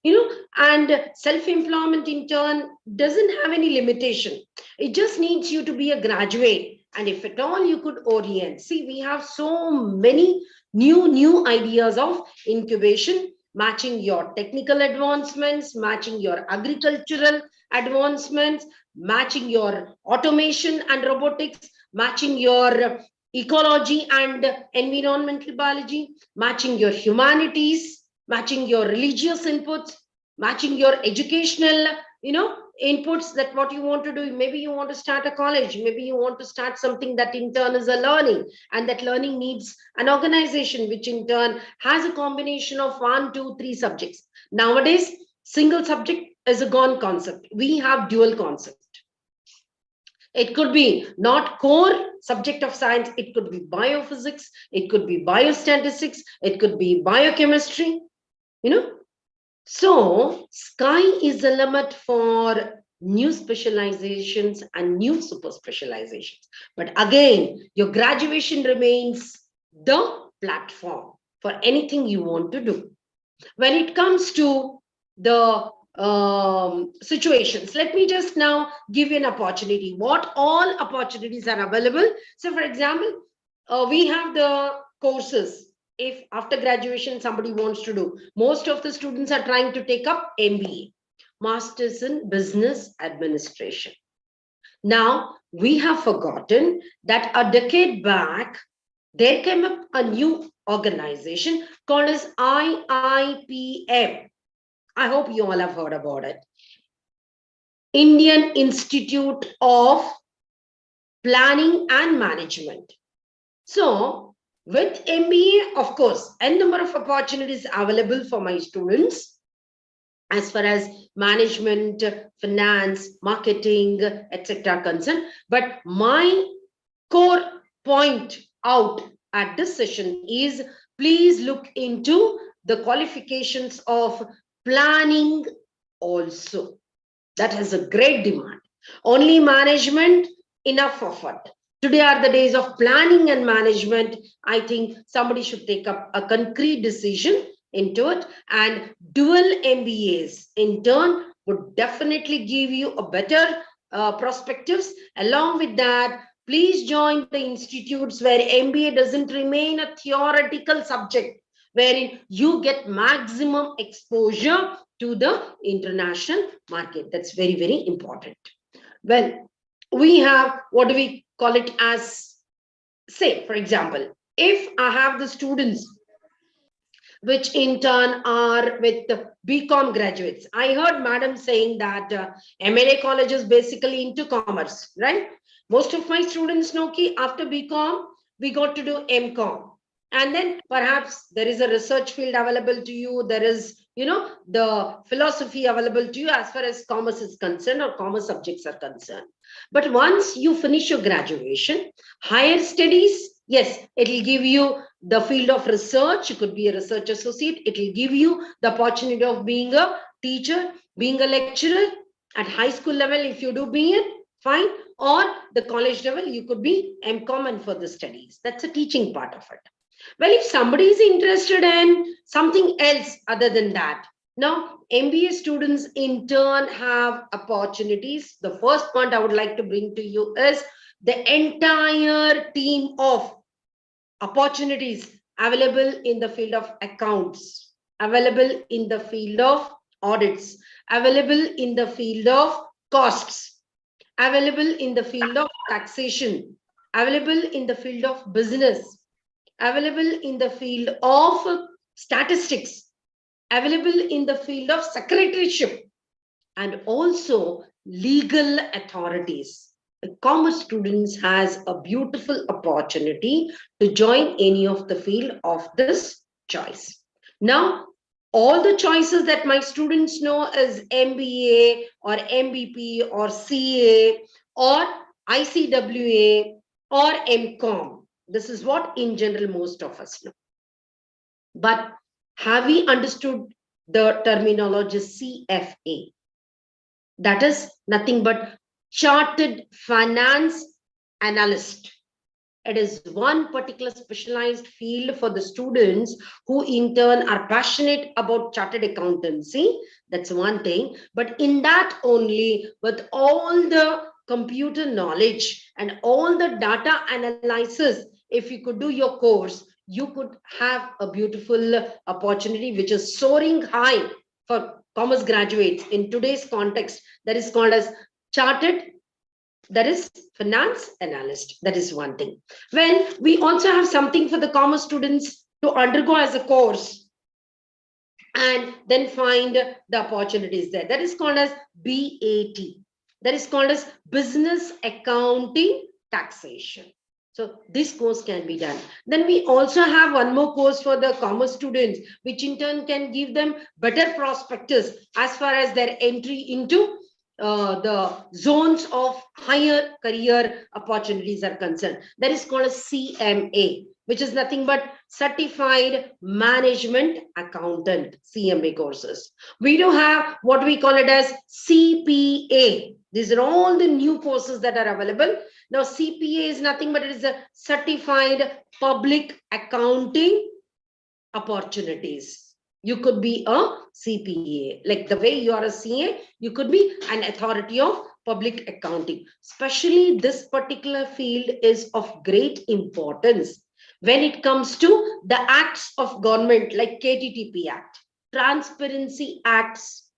C: and self-employment in turn doesn't have any limitation. It just needs you to be a graduate. And if at all you could orient, see, we have so many new ideas of incubation, matching your technical advancements, matching your agricultural advancements, matching your automation and robotics, matching your ecology and environmental biology, matching your humanities, matching your religious inputs, matching your educational, inputs, that what you want to do. Maybe you want to start a college, maybe you want to start something that in turn is a learning, and that learning needs an organization which in turn has a combination of 1, 2, 3 subjects. Nowadays, single subject is a gone concept. We have dual concept. It could be not core subject of science, it could be biophysics, it could be biostatistics, it could be biochemistry, So sky is the limit for new specializations and new super specializations. But again, your graduation remains the platform for anything you want to do. When it comes to the situations, let me just now give you an opportunity. What all opportunities are available? So for example, we have the courses. If after graduation somebody wants to do, most of the students are trying to take up MBA, Masters in Business Administration. Now, we have forgotten that a decade back, there came up a new organization called as IIPM. I hope you all have heard about it. Indian Institute of Planning and Management. So, with MBA, of course, a number of opportunities available for my students. as far as management, finance, marketing, etc. are concerned. But my core point out at this session is, please look into the qualifications of planning also. That has a great demand. Only management, enough of it. Today are the days of planning and management. I think somebody should take up a concrete decision into it, and dual MBAs in turn would definitely give you a better perspectives. Along with that, please join the institutes where MBA doesn't remain a theoretical subject, wherein you get maximum exposure to the international market. That's very, very important. Well, we have, what do we call it as, say, for example, if I have the students which in turn are with the BCom graduates. I heard madam saying that MLA college is basically into commerce, right? Most of my students know ki after BCom, we got to do MCom. And then perhaps there is a research field available to you. There is, the philosophy available to you as far as commerce is concerned or commerce subjects are concerned. But once you finish your graduation, higher studies, yes, it will give you the field of research. You could be a research associate. It will give you the opportunity of being a teacher, being a lecturer at high school level. If you do B.Ed, fine. Or the college level, you could be MCom and further studies. That's a teaching part of it. Well, if somebody is interested in something else other than that, now MBA students in turn have opportunities. The first point I would like to bring to you is the entire team of opportunities available in the field of accounts, available in the field of audits, available in the field of costs, available in the field of taxation, available in the field of business, available in the field of statistics, available in the field of secretaryship, and also legal authorities. The commerce students has a beautiful opportunity to join any of the field of this choice. Now, all the choices that my students know is MBA or MBP or CA or ICWA or MCom. This is what in general most of us know. But have we understood the terminology CFA? That is nothing but Chartered Finance Analyst. It is one particular specialized field for the students who in turn are passionate about chartered accountancy. That's one thing. But in that only, with all the computer knowledge and all the data analysis, if you could do your course, you could have a beautiful opportunity which is soaring high for commerce graduates in today's context. That is called as chartered, that is finance analyst. That is one thing. Well, we also have something for the commerce students to undergo as a course and then find the opportunities there. That is called as BAT. That is called as business accounting taxation. So this course can be done. Then we also have one more course for the commerce students, which in turn can give them better prospectus as far as their entry into the zones of higher career opportunities are concerned. That is called a CMA, which is nothing but Certified Management Accountant, CMA courses. We do have what we call it as CPA. These are all the new courses that are available. Now, CPA is nothing but it is a Certified Public Accounting Opportunities. You could be a CPA, like the way you are a CA, you could be an authority of public accounting. Especially this particular field is of great importance when it comes to the acts of government like KTTP Act, Transparency Acts,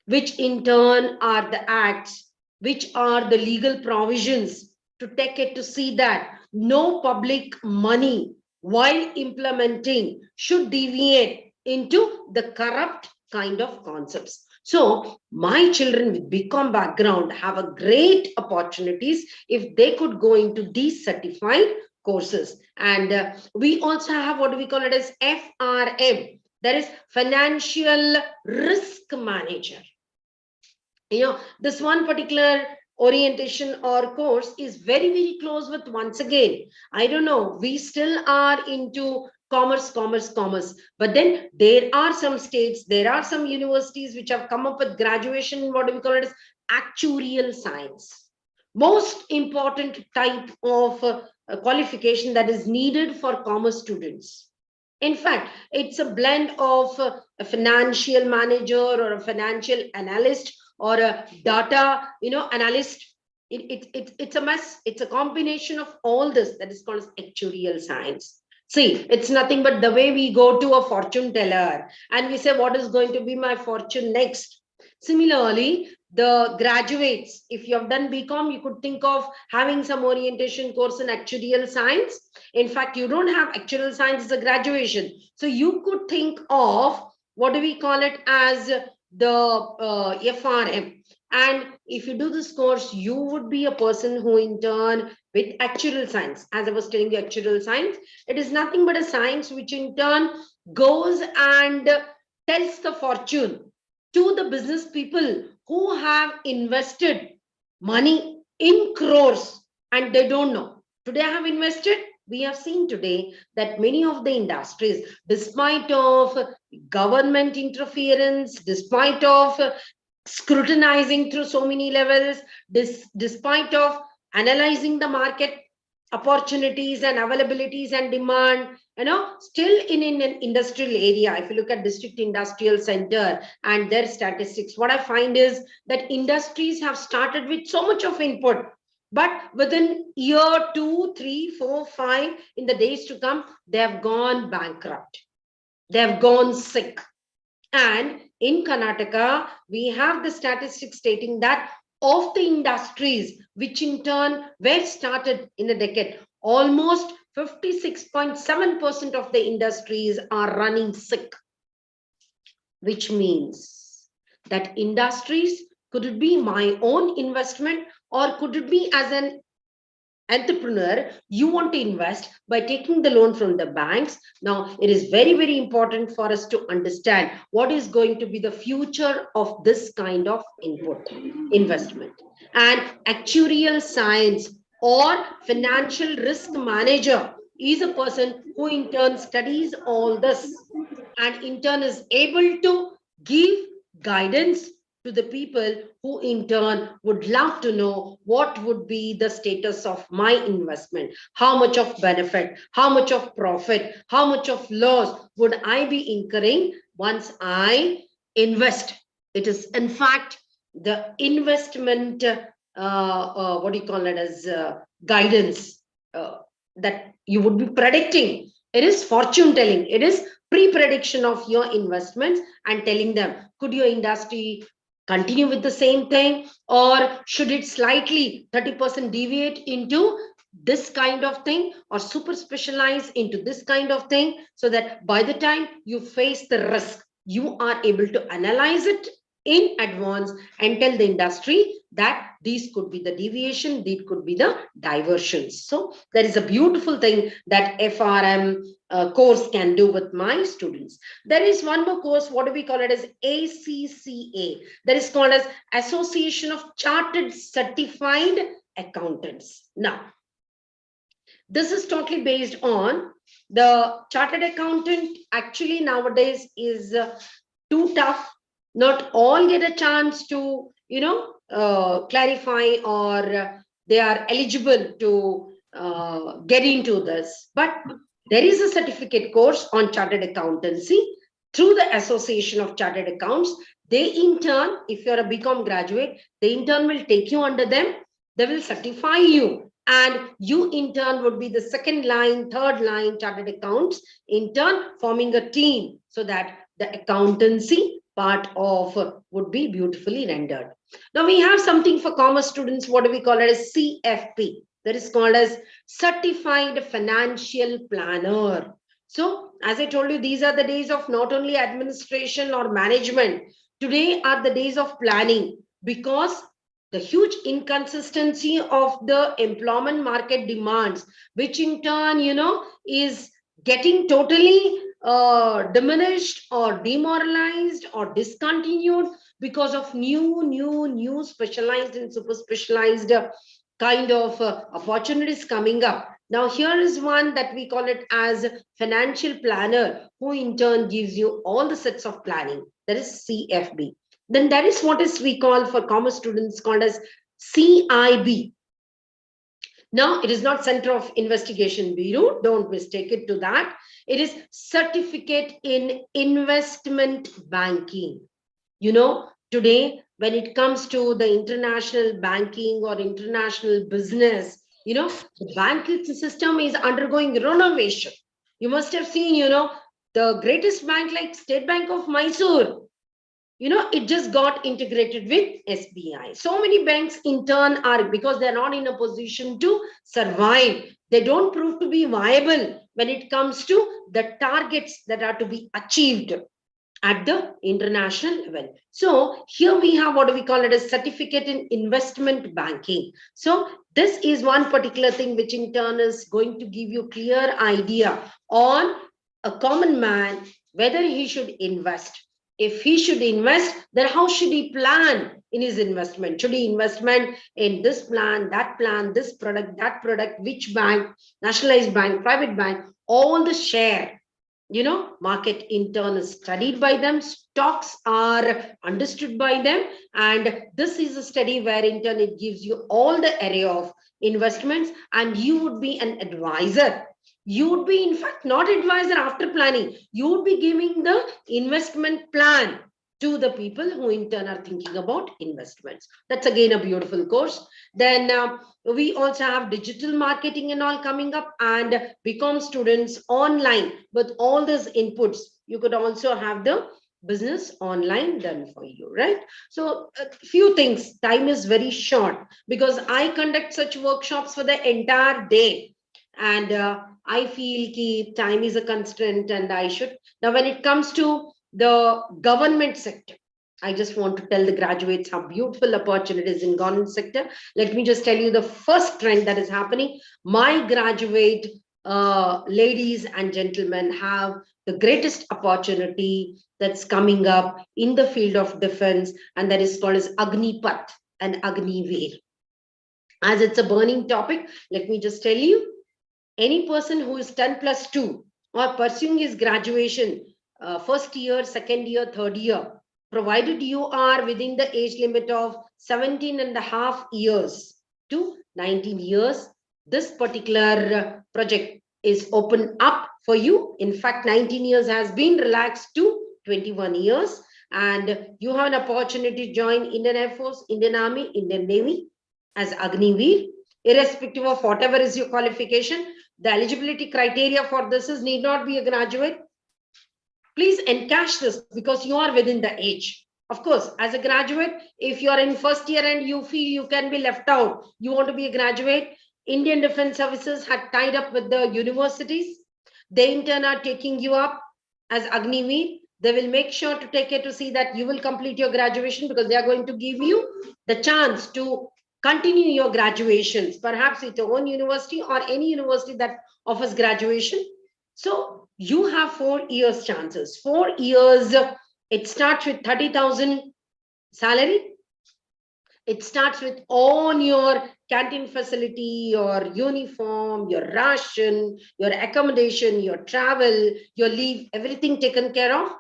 C: which in turn are the acts, which are the legal provisions to take it to see that no public money while implementing should deviate into the corrupt kind of concepts. So my children with BCom background have a great opportunities if they could go into these certified courses. And we also have what we call it as FRM, There is financial risk manager. This one particular orientation or course is very, very close with, once again, I don't know, we still are into commerce, but then there are some states, there are some universities which have come up with graduation in what we call it as actuarial science. Most important type of qualification that is needed for commerce students. In fact, it's a blend of a financial manager or a financial analyst or a data analyst. It's a mess. It's a combination of all this that is called as actuarial science. See, it's nothing but the way we go to a fortune teller and we say, what is going to be my fortune next? Similarly, the graduates, if you have done BCom, you could think of having some orientation course in actuarial science. In fact, you don't have actuarial science as a graduation. So you could think of, what do we call it, as the FRM. And if you do this course, you would be a person who intern with actuarial science. As I was telling you, actuarial science, it is nothing but a science which in turn goes and tells the fortune to the business people who have invested money in crores and they don't know. Today I have invested. We have seen today that many of the industries, despite of government interference, despite of scrutinizing through so many levels, despite of analyzing the market opportunities and availabilities and demand, still in an industrial area, if you look at district industrial center and their statistics, what I find is that industries have started with so much of input, but within year 2, 3, 4, 5, in the days to come, they have gone bankrupt. They have gone sick. And in Karnataka, we have the statistics stating that of the industries which in turn were started in a decade, almost 56.7% of the industries are running sick, which means that industries, could it be my own investment or could it be as an entrepreneur, you want to invest by taking the loan from the banks. Now, it is very, very important for us to understand what is going to be the future of this kind of investment. And actuarial science or financial risk manager is a person who in turn studies all this and in turn is able to give guidance to the people who in turn would love to know what would be the status of my investment, how much of benefit, how much of profit, how much of loss would I be incurring once I invest. It is in fact the investment, what do you call it as guidance that you would be predicting. It is fortune telling. It is pre-prediction of your investments and telling them, could your industry continue with the same thing or should it slightly 30% deviate into this kind of thing or super specialize into this kind of thing, so that by the time you face the risk, you are able to analyze it in advance and tell the industry that these could be the deviation, these could be the diversions. So that is a beautiful thing that FRM course can do with my students. There is one more course, what do we call it as ACCA, that is called as Association of Chartered Certified Accountants. Now, this is totally based on the chartered accountant. Actually, nowadays is too tough. Not all get a chance to, clarify or they are eligible to get into this. But there is a certificate course on chartered accountancy through the Association of Chartered Accounts. They in turn, if you're a BCom graduate, they in turn will take you under them. They will certify you. And you in turn would be the second line, third line chartered accounts, in turn forming a team so that the accountancy part of would be beautifully rendered. Now we have something for commerce students. What do we call it as CFP? That is called as Certified Financial Planner. So as I told you, these are the days of not only administration or management. Today are the days of planning, because the huge inconsistency of the employment market demands, which in turn, is getting totally diminished or demoralized or discontinued because of new specialized and super specialized kind of opportunities coming up. Now, here is one that we call it as financial planner, who in turn gives you all the sets of planning. That is CFB. Then that is what is we call for commerce students called as CIB. Now, it is not Center of Investigation Bureau. Don't mistake it to that. It is Certificate in Investment Banking. You know, today, when it comes to the international banking or international business, you know, the banking system is undergoing renovation. You must have seen, you know, the greatest bank like State Bank of Mysore, you know, it just got integrated with SBI. So many banks in turn are, because they're not in a position to survive, they don't prove to be viable when it comes to the targets that are to be achieved at the international level. So here we have what we call it as certificate in investment banking. So this is one particular thing which in turn is going to give you clear idea on a common man, whether he should invest. If he should invest, then how should he plan in his investment? Should he investment in this plan, this product, that product, which bank, nationalized bank, private bank, all the share, you know, market in turn is studied by them, stocks are understood by them, and this is a study where in turn it gives you all the array of investments, and you would be an advisor. You would be, in fact, not advisor after planning. You would be giving the investment plan to the people who in turn are thinking about investments. That's again a beautiful course. Then we also have digital marketing and all coming up, and BCom students online with all these inputs. You could also have the business online done for you, right? So a few things. Time is very short because I conduct such workshops for the entire day, and I feel ki time is a constraint and I should. Now, when it comes to the government sector, I just want to tell the graduates how beautiful opportunities in government sector. Let me just tell you the first trend that is happening. My graduate ladies and gentlemen have the greatest opportunity that's coming up in the field of defense, and that is called as Agnipath and Agniveer. As it's a burning topic, let me just tell you, any person who is 10+2 or pursuing his graduation, first year, second year, third year, provided you are within the age limit of 17.5 years to 19 years, this particular project is open up for you. In fact, 19 years has been relaxed to 21 years, and you have an opportunity to join Indian Air Force, Indian Army, Indian Navy as Agniveer, irrespective of whatever is your qualification. The eligibility criteria for this is need not be a graduate. Please encash this because you are within the age. Of course, as a graduate, if you are in first year and you feel you can be left out, you want to be a graduate, Indian Defence Services had tied up with the universities. They in turn are taking you up as Agniveer. They will make sure to take care to see that you will complete your graduation, because they are going to give you the chance to continue your graduations, perhaps with your own university or any university that offers graduation. So you have 4 years chances. 4 years, it starts with 30,000 salary. It starts with all your canteen facility, your uniform, your ration, your accommodation, your travel, your leave, everything taken care of.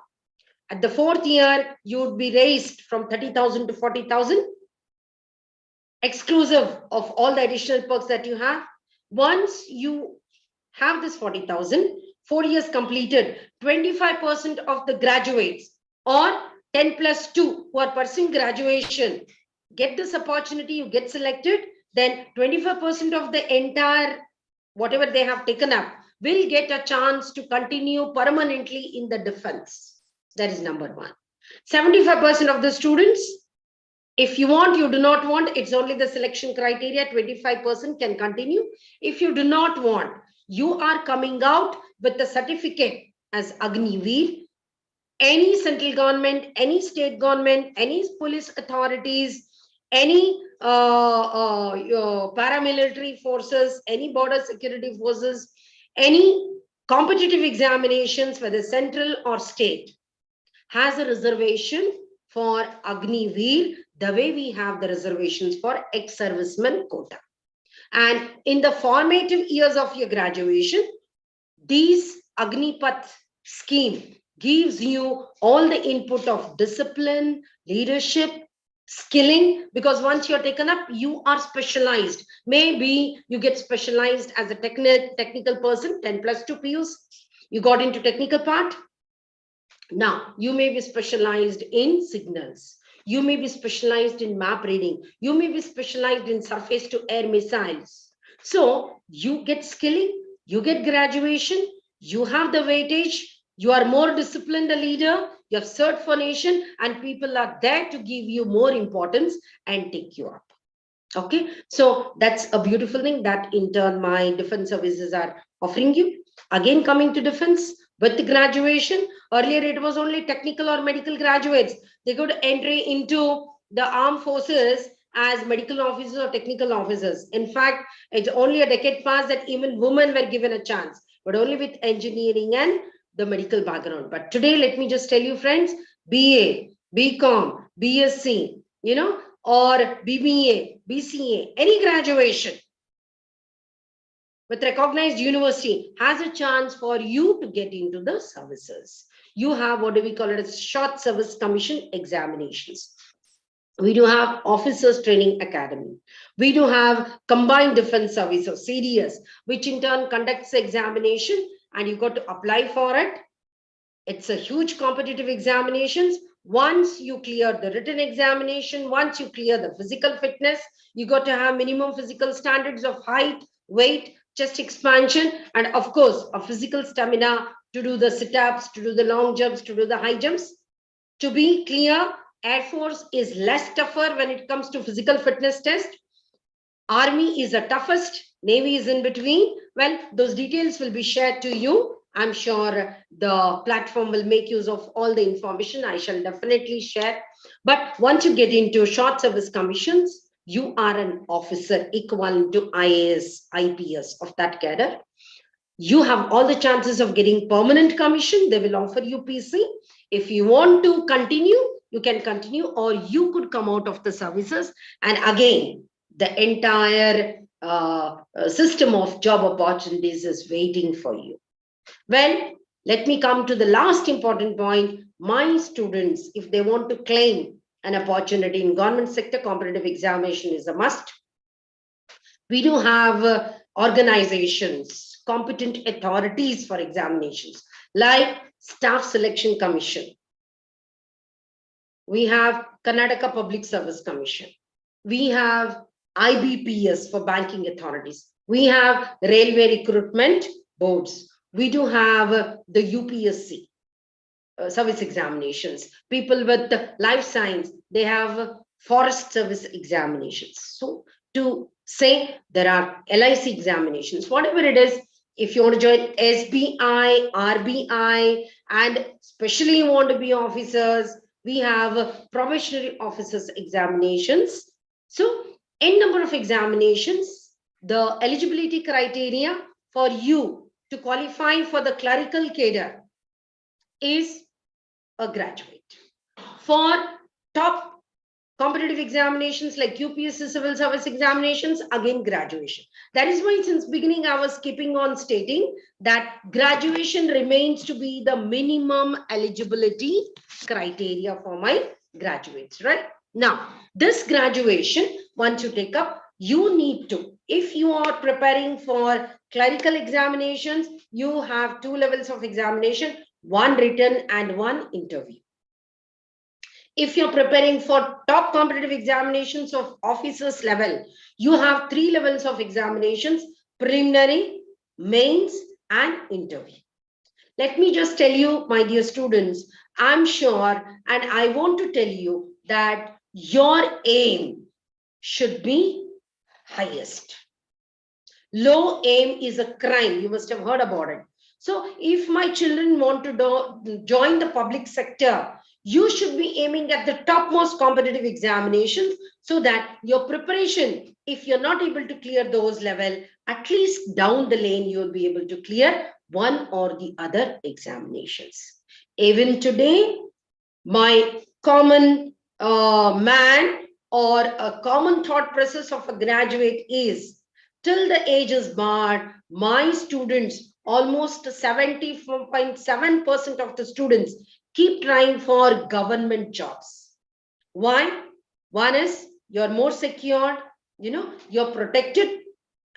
C: At the 4th year, you would be raised from 30,000 to 40,000. Exclusive of all the additional perks that you have. Once you have this 40,000, 4 years completed, 25% of the graduates or 10+2 who are pursuing graduation get this opportunity, you get selected, then 25% of the entire whatever they have taken up will get a chance to continue permanently in the defense. That is number one. 75% of the students, if you want, you do not want, it's only the selection criteria, 25% can continue. If you do not want, you are coming out with the certificate as Agniveer. Any central government, any state government, any police authorities, any paramilitary forces, any border security forces, any competitive examinations, whether central or state, has a reservation for Agniveer, the way we have the reservations for ex-servicemen quota. And in the formative years of your graduation, these Agnipath scheme gives you all the input of discipline, leadership, skilling, because once you're taken up, you are specialized. Maybe you get specialized as a technical person, 10+2 PUs, you got into technical part. Now, you may be specialized in signals. You may be specialized in map reading. You may be specialized in surface to air missiles. So you get skilling, you get graduation, you have the weightage, you are more disciplined a leader, you have cert for nation, and people are there to give you more importance and take you up. Okay, so that's a beautiful thing that in turn my defense services are offering you. Again, coming to defense, with the graduation, earlier it was only technical or medical graduates. They could entry into the armed forces as medical officers or technical officers. In fact, it's only a decade past that even women were given a chance, but only with engineering and the medical background. But today, let me just tell you, friends, BA, BCom, BSc, or BBA, BCA, any graduation with recognized university has a chance for you to get into the services. You have what do we call it as short service commission examinations. We do have officers training academy. We do have combined defense service or CDS, which in turn conducts the examination and you got to apply for it. It's a huge competitive examinations. Once you clear the written examination, once you clear the physical fitness, you got to have minimum physical standards of height, weight, chest expansion, and of course, a physical stamina to do the sit-ups, to do the long jumps, to do the high jumps. To be clear, Air Force is less tougher when it comes to physical fitness test. Army is the toughest, Navy is in between. Well, those details will be shared to you. I'm sure the platform will make use of all the information. I shall definitely share. But once you get into short service commissions, you are an officer equivalent to IAS, IPS of that cadre. You have all the chances of getting permanent commission. They will offer you PC. If you want to continue, you can continue, or you could come out of the services. And again, the entire system of job opportunities is waiting for you. Well, let me come to the last important point. My students, if they want to claim an opportunity in government sector, competitive examination is a must. We do have organizations, competent authorities for examinations, like Staff Selection Commission. We have Karnataka Public Service Commission. We have IBPS for banking authorities. We have railway recruitment boards. We do have the UPSC service examinations. People with life science, they have forest service examinations. So to say there are LIC examinations, whatever it is, if you want to join SBI, RBI, and especially you want to be officers, we have probationary officers examinations. So n number of examinations, the eligibility criteria for you to qualify for the clerical cadre is a graduate. For top competitive examinations like UPSC civil service examinations, again graduation. That is why since beginning I was keeping on stating that graduation remains to be the minimum eligibility criteria for my graduates, right? Now, this graduation, once you take up, you need to, if you are preparing for clerical examinations, you have 2 levels of examination, one written and one interview. If you're preparing for top competitive examinations of officers level, you have 3 levels of examinations, preliminary, mains, and interview. Let me just tell you, my dear students, I'm sure, and I want to tell you that your aim should be highest. Low aim is a crime. You must have heard about it. So if my children want to join the public sector, you should be aiming at the topmost competitive examinations so that your preparation, if you're not able to clear those level, at least down the lane, you'll be able to clear one or the other examinations. Even today, my common man or a common thought process of a graduate is, till the age is barred, my students, almost 74.7% of the students keep trying for government jobs. Why? One is you're more secured, you're protected,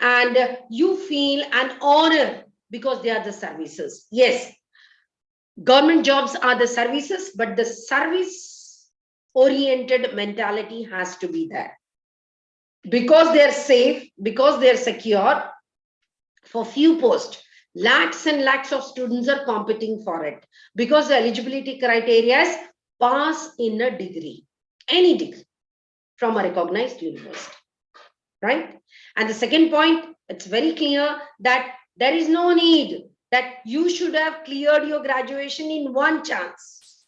C: and you feel an honor because they are the services. Yes, government jobs are the services, but the service oriented mentality has to be there. Because they're safe, because they're secure, for few posts, lakhs and lakhs of students are competing for it, because the eligibility criteria is pass in a degree, any degree from a recognized university, right? And the second point, it's very clear that there is no need that you should have cleared your graduation in one chance.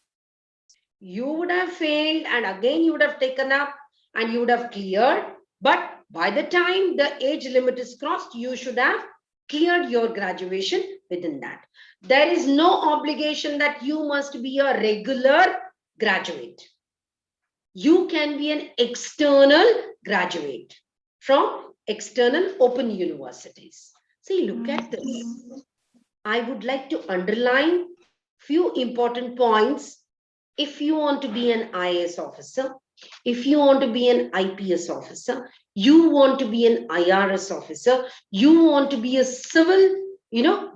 C: You would have failed and again you would have taken up and you would have cleared. But by the time the age limit is crossed, you should have cleared your graduation within that. There is no obligation that you must be a regular graduate. You can be an external graduate from external open universities. See, look at this. I would like to underline few important points. If you want to be an IAS officer, if you want to be an IPS officer, you want to be an IRS officer, you want to be a civil,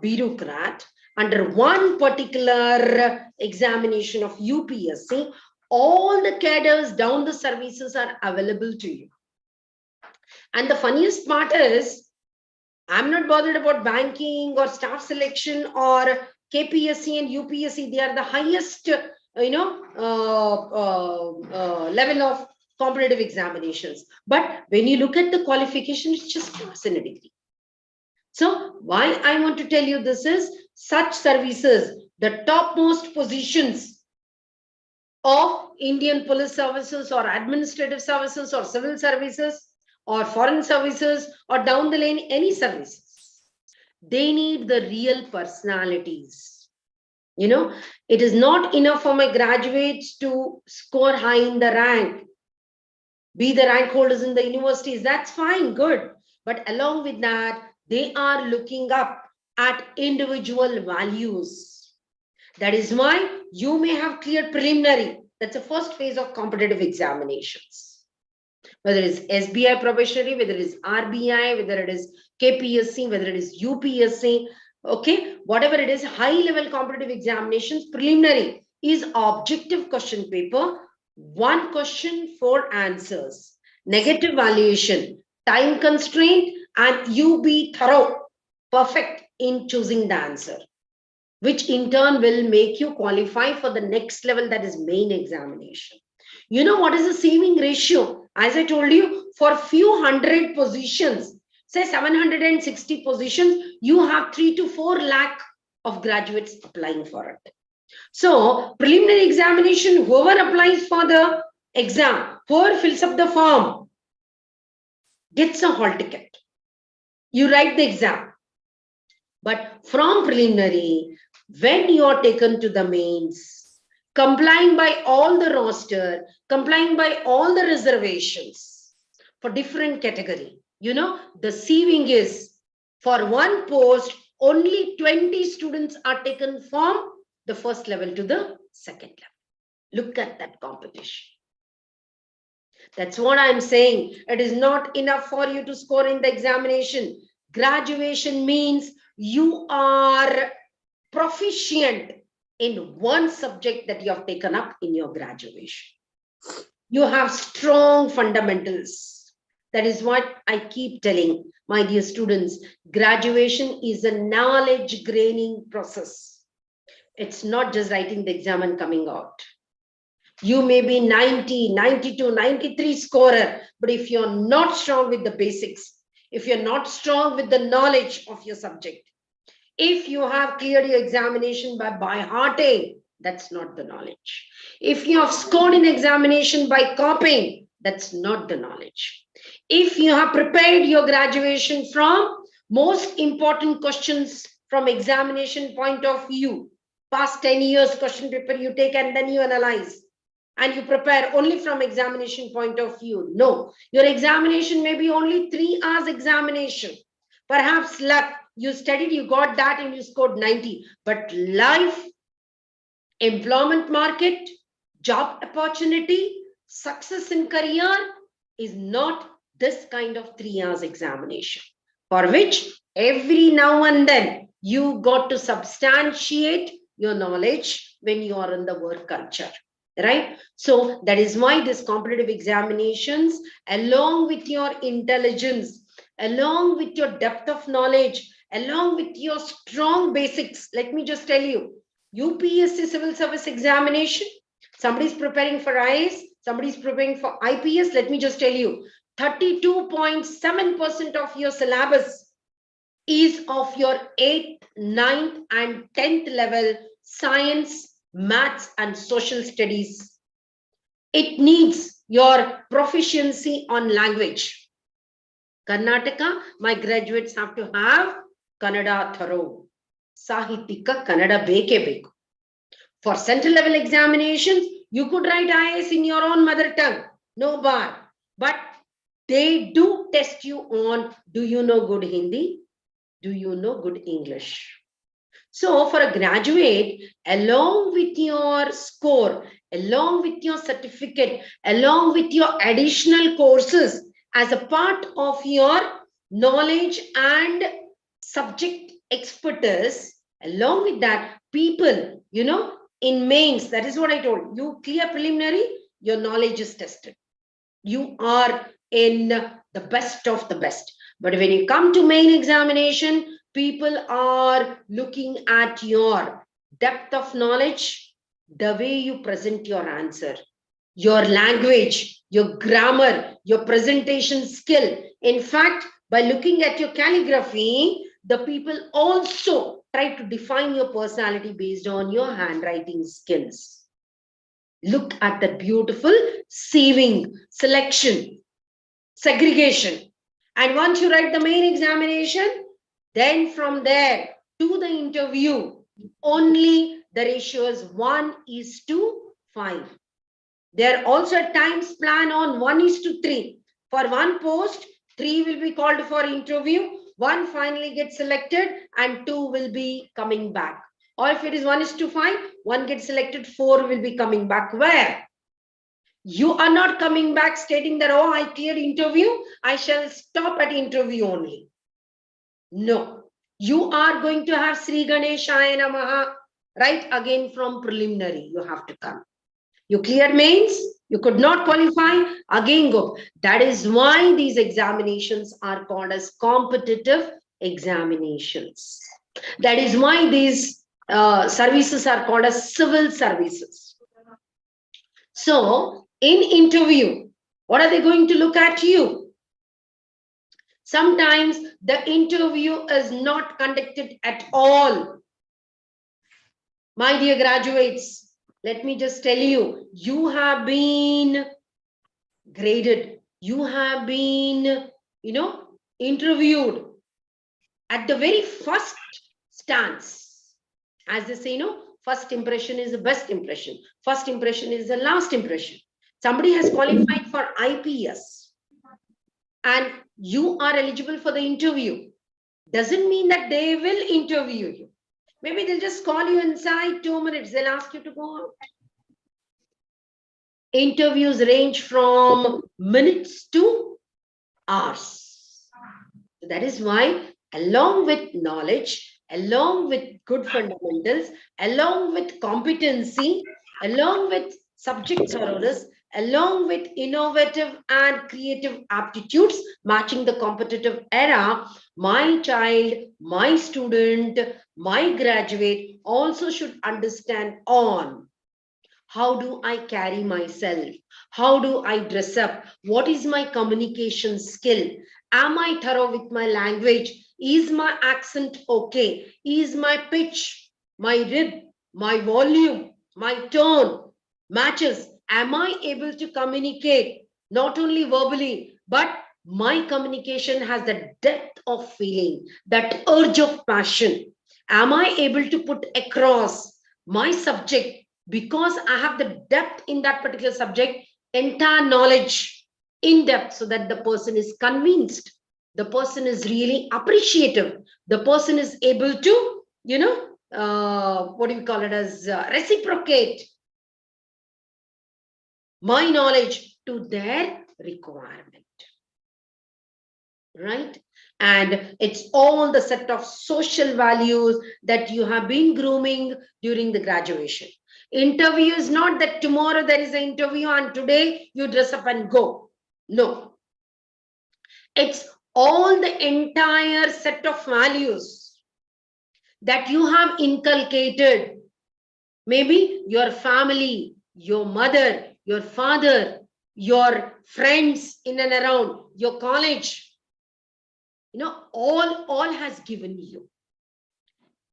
C: bureaucrat under one particular examination of UPSC, all the cadres down the services are available to you. And the funniest part is, I'm not bothered about banking or staff selection or KPSC and UPSC. They are the highest, level of competitive examinations. But when you look at the qualification, it's just pass in a degree. So why I want to tell you this is, such services, the topmost positions of Indian police services or administrative services or civil services or foreign services or down the lane, any services, they need the real personalities. It is not enough for my graduates to score high in the rank, be the rank holders in the universities. That's fine, good. But along with that, they are looking up at individual values. That is why you may have cleared preliminary. That's the first phase of competitive examinations. Whether it is SBI probationary, whether it is RBI, whether it is KPSC, whether it is UPSC, okay, whatever it is, high level competitive examinations, preliminary is objective question paper, one question, 4 answers, negative valuation, time constraint, and you be thorough, perfect in choosing the answer, which in turn will make you qualify for the next level, that is main examination. What is the saving ratio? As I told you, for few hundred positions, say 760 positions, you have 3 to 4 lakh of graduates applying for it. So preliminary examination, whoever applies for the exam, whoever fills up the form, gets a hall ticket. You write the exam. But from preliminary, when you are taken to the mains, complying by all the roster, complying by all the reservations for different category, the saving is, for one post, only 20 students are taken from the first level to the second level. Look at that competition. That's what I'm saying. It is not enough for you to score in the examination. Graduation means you are proficient in one subject that you have taken up in your graduation. You have strong fundamentals. That is what I keep telling my dear students. Graduation is a knowledge gaining process. It's not just writing the exam and coming out. You may be 90, 92, 93 scorer, but if you're not strong with the basics, if you're not strong with the knowledge of your subject, if you have cleared your examination by hearting, that's not the knowledge. If you have scored in examination by copying, that's not the knowledge. If you have prepared your graduation from most important questions from examination point of view. Past 10 years question paper you take and then you analyze. And you prepare only from examination point of view. No, your examination may be only 3 hours examination. Perhaps luck, you studied, you got that and you scored 90. But life, employment market, job opportunity, success in career is not this kind of 3 hours examination, for which every now and then you got to substantiate your knowledge when you are in the work culture. Right? So that is why this competitive examinations, along with your intelligence, along with your depth of knowledge, along with your strong basics, let me just tell you, UPSC civil service examination, somebody is preparing for IAS, somebody is preparing for IPS, let me just tell you, 32.7% of your syllabus is of your 8th, 9th and 10th level science, maths and social studies. It needs your proficiency on language. Karnataka, my graduates have to have Kannada thorough. Sahitika Kannada beke beku. For central level examinations, you could write IAS in your own mother tongue, no bar. But they do test you on, do you know good Hindi? Do you know good English? So for a graduate, along with your score, along with your certificate, along with your additional courses as a part of your knowledge and subject expertise, along with that, people, in mains, that is what I told you, clear preliminary, your knowledge is tested. You are in the best of the best. But when you come to main examination, people are looking at your depth of knowledge, the way you present your answer, your language, your grammar, your presentation skill. In fact, by looking at your calligraphy, the people also try to define your personality based on your handwriting skills. Look at the beautiful sieving, selection, segregation. And once you write the main examination, then from there to the interview, only the ratio is 1:5. There also a times plan on 1:3. For one post, 3 will be called for interview, 1 finally gets selected and 2 will be coming back. Or if it is 1:5, 1 gets selected, 4 will be coming back. Where? You are not coming back stating that, oh, I cleared interview, I shall stop at interview only. No, you are going to have Sri Ganeshaya Namaha, right? Again from preliminary, you have to come. You cleared mains, you could not qualify, again go. That is why these examinations are called as competitive examinations. That is why these services are called as civil services. So, in interview, what are they going to look at you? Sometimes the interview is not conducted at all. My dear graduates, let me just tell you, you have been graded. You have been, interviewed at the very first stance. As they say, first impression is the best impression. First impression is the last impression. Somebody has qualified for IPS and you are eligible for the interview. Doesn't mean that they will interview you. Maybe they'll just call you inside 2 minutes. They'll ask you to go out. Interviews range from minutes to hours. That is why, along with knowledge, along with good fundamentals, along with competency, along with subject thoroughness, along with innovative and creative aptitudes matching the competitive era, my child, my student, my graduate also should understand on how do I carry myself? How do I dress up? What is my communication skill? Am I thorough with my language? Is my accent okay? Is my pitch, my rhythm, my volume, my tone matches? Am I able to communicate not only verbally, but my communication has the depth of feeling, that urge of passion? Am I able to put across my subject because I have the depth in that particular subject, entire knowledge in depth, so that the person is convinced, the person is really appreciative, the person is able to, what do you call it as, reciprocate my knowledge to their requirement, right? And it's all the set of social values that you have been grooming during the graduation. Interview is not that tomorrow there is an interview and today you dress up and go. No. It's all the entire set of values that you have inculcated. Maybe your family, your mother, your father, your friends in and around, your college, all has given you.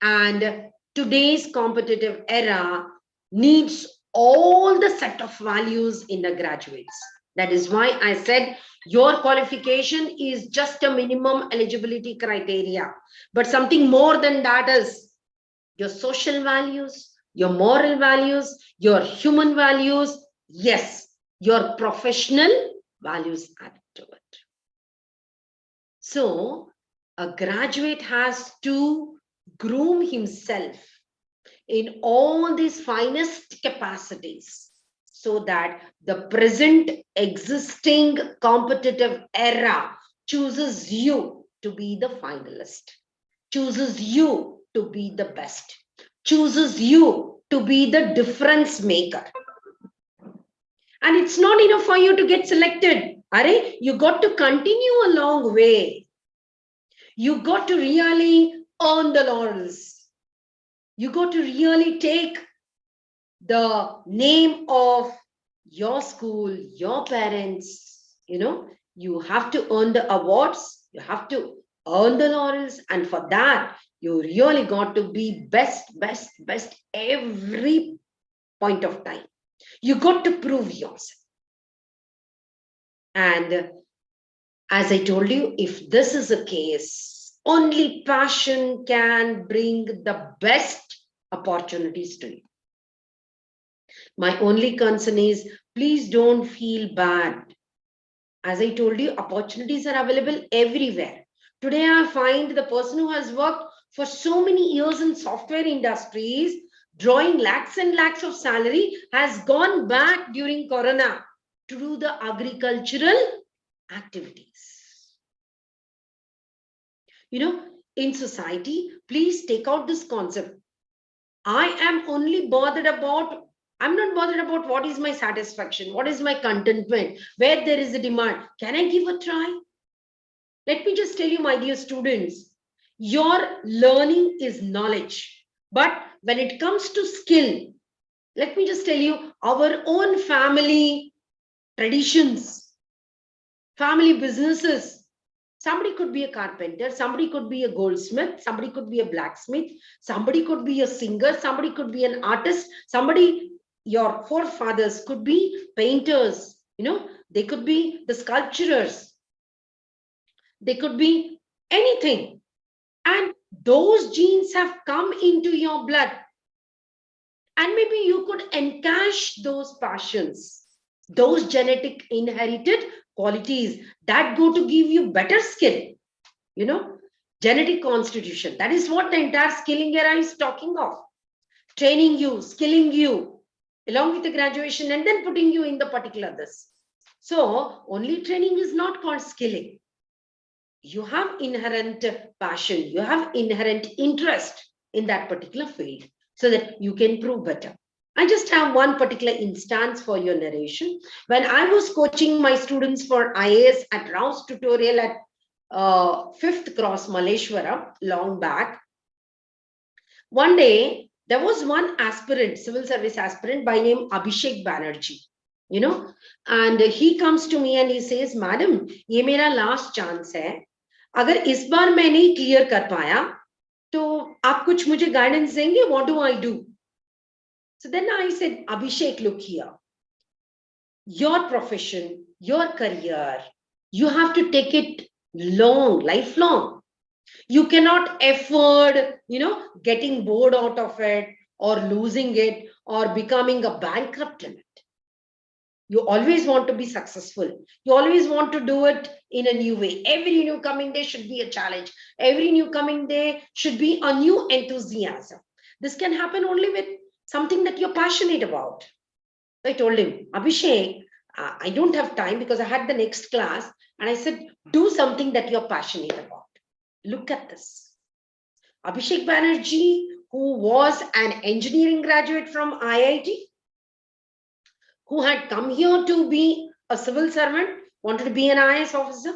C: And today's competitive era needs all the set of values in the graduates. That is why I said your qualification is just a minimum eligibility criteria, but something more than that is your social values, your moral values, your human values, yes, your professional values added to it. So a graduate has to groom himself in all these finest capacities, so that the present existing competitive era chooses you to be the finalist, chooses you to be the best, chooses you to be the difference maker. And it's not enough for you to get selected. You got to continue a long way. You got to really earn the laurels. You got to really take the name of your school, your parents. You have to earn the awards. You have to earn the laurels. And for that, you really got to be best every point of time. You got to prove yourself. And as I told you, if this is the case, only passion can bring the best opportunities to you. My only concern is, please don't feel bad. As I told you, opportunities are available everywhere. Today, I find the person who has worked for so many years in software industries, drawing lakhs and lakhs of salary, has gone back during Corona to do the agricultural activities. In society, please take out this concept. I'm not bothered about what is my satisfaction, what is my contentment, where there is a demand. Can I give a try? Let me just tell you, my dear students, your learning is knowledge. But when it comes to skill, let me just tell you, our own family traditions, family businesses. Somebody could be a carpenter, somebody could be a goldsmith, somebody could be a blacksmith, somebody could be a singer, somebody could be an artist, your forefathers could be painters, they could be the sculpturers, they could be anything. And those genes have come into your blood. And maybe you could encash those passions, those genetic inherited qualities that go to give you better skill, genetic constitution. That is what the entire skilling era is talking of. Training you, skilling you, along with the graduation, and then putting you in the particular this. So only training is not called skilling. You have inherent passion, you have inherent interest in that particular field, so that you can prove better. I just have one particular instance for your narration. When I was coaching my students for IAS at Rao's tutorial at 5th Cross, Malleshwaram, long back, one day there was one aspirant, civil service aspirant by name Abhishek Banerjee, and he comes to me and he says, "Madam, ये मेरा last chance है. अगर इस बार मैं नहीं clear कर पाया, तो आप कुछ मुझे guidance देंगे? What do I do?" So then I said, "Abhishek, look here. Your profession, your career, you have to take it long, lifelong. You cannot afford, getting bored out of it or losing it or becoming a bankrupt in it. You always want to be successful. You always want to do it in a new way. Every new coming day should be a challenge. Every new coming day should be a new enthusiasm. This can happen only with something that you're passionate about. I told him, Abhishek, I don't have time because I had the next class. And I said, do something that you're passionate about. Look at this. Abhishek Banerjee, who was an engineering graduate from IIT, who had come here to be a civil servant, wanted to be an IAS officer.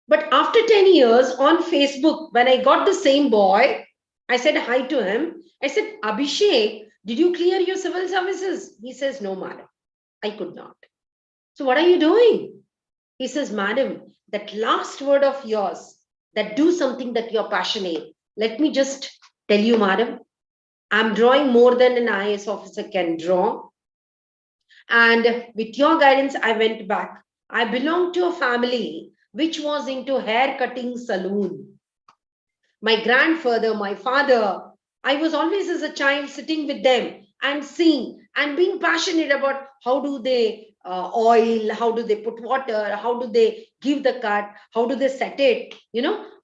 C: But after 10 years on Facebook, when I got the same boy, I said hi to him. I said, Abhishek, did you clear your civil services? He says, no, madam, I could not. So what are you doing? He says, madam, that last word of yours, that do something that you're passionate. Let me just tell you, madam, I'm drawing more than an IAS officer can draw. And with your guidance, I went back. I belonged to a family which was into hair cutting salon. My grandfather, my father, I was always as a child sitting with them and seeing and being passionate about how do they oil, how do they put water, how do they give the cut, how do they set it,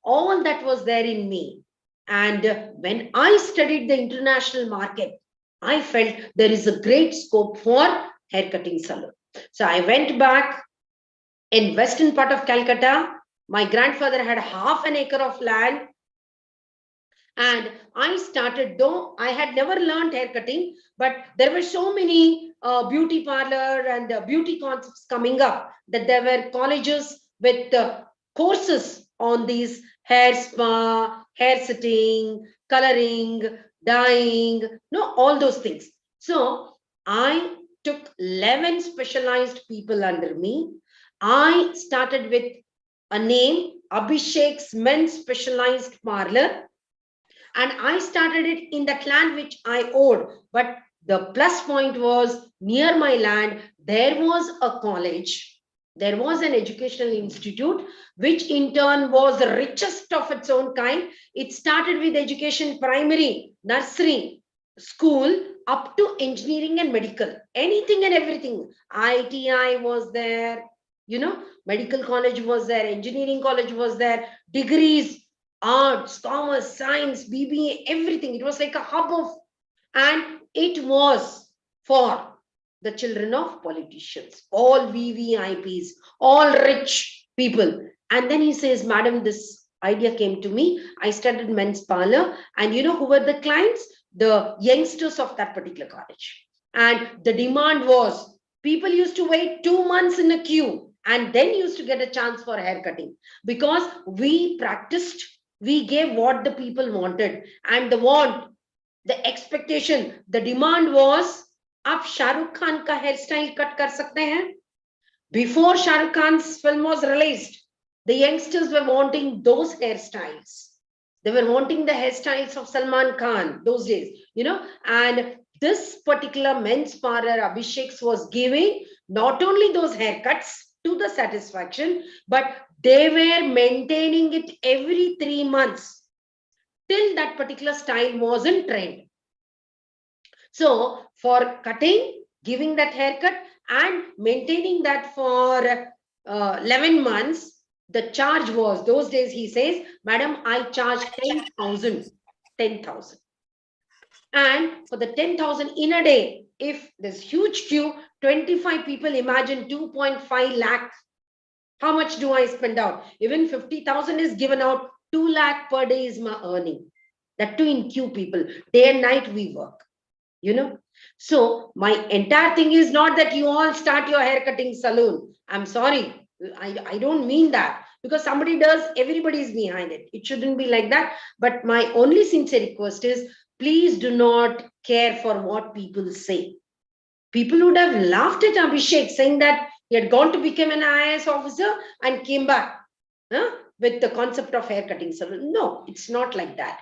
C: all that was there in me. And when I studied the international market, I felt there is a great scope for hair cutting salon. So I went back in western part of Calcutta. My grandfather had half an acre of land. And I started, though I had never learned hair cutting, but there were so many beauty parlor and beauty concepts coming up that there were colleges with courses on these hair spa, hair sitting, coloring, dyeing, all those things. So I took 11 specialized people under me. I started with a name, Abhishek's Men's Specialized Parlor. And I started it in that land which I owed. But the plus point was near my land, there was a college. There was an educational institute, which in turn was the richest of its own kind. It started with education, primary, nursery, school, up to engineering and medical. Anything and everything. ITI was there, medical college was there, engineering college was there, degrees, arts, commerce, science, BBA, everything. It was like a hub of, and it was for the children of politicians, all VVIPs, all rich people. And then he says, madam, this idea came to me. I started men's parlor. And who were the clients? The youngsters of that particular college. And the demand was, people used to wait 2 months in a queue and then used to get a chance for hair cutting, because we practiced. We gave what the people wanted, and the expectation, the demand was, आप शाहरुख खान का hairstyle cut कर सकते हैं? Before Shah Rukh Khan's film was released, the youngsters were wanting those hairstyles. They were wanting the hairstyles of Salman Khan those days, and this particular men's parlor, Abhishek's, was giving not only those haircuts to the satisfaction, but they were maintaining it every 3 months till that particular style was in trend. So for cutting, giving that haircut and maintaining that for 11 months, the charge was, those days he says, madam, I charge 10,000. 10,000. And for the 10,000 in a day, if there's huge queue, 25 people, imagine 2.5 lakh. How much do I spend out? Even 50,000 is given out. 2 lakh per day is my earning. That too in queue, people. Day and night we work. So my entire thing is not that you all start your hair cutting salon. I'm sorry. I don't mean that. Because somebody does, everybody is behind it. It shouldn't be like that. But my only sincere request is, please do not care for what people say. People would have laughed at Abhishek, saying that he had gone to become an IAS officer and came back with the concept of hair cutting salon. No, it's not like that.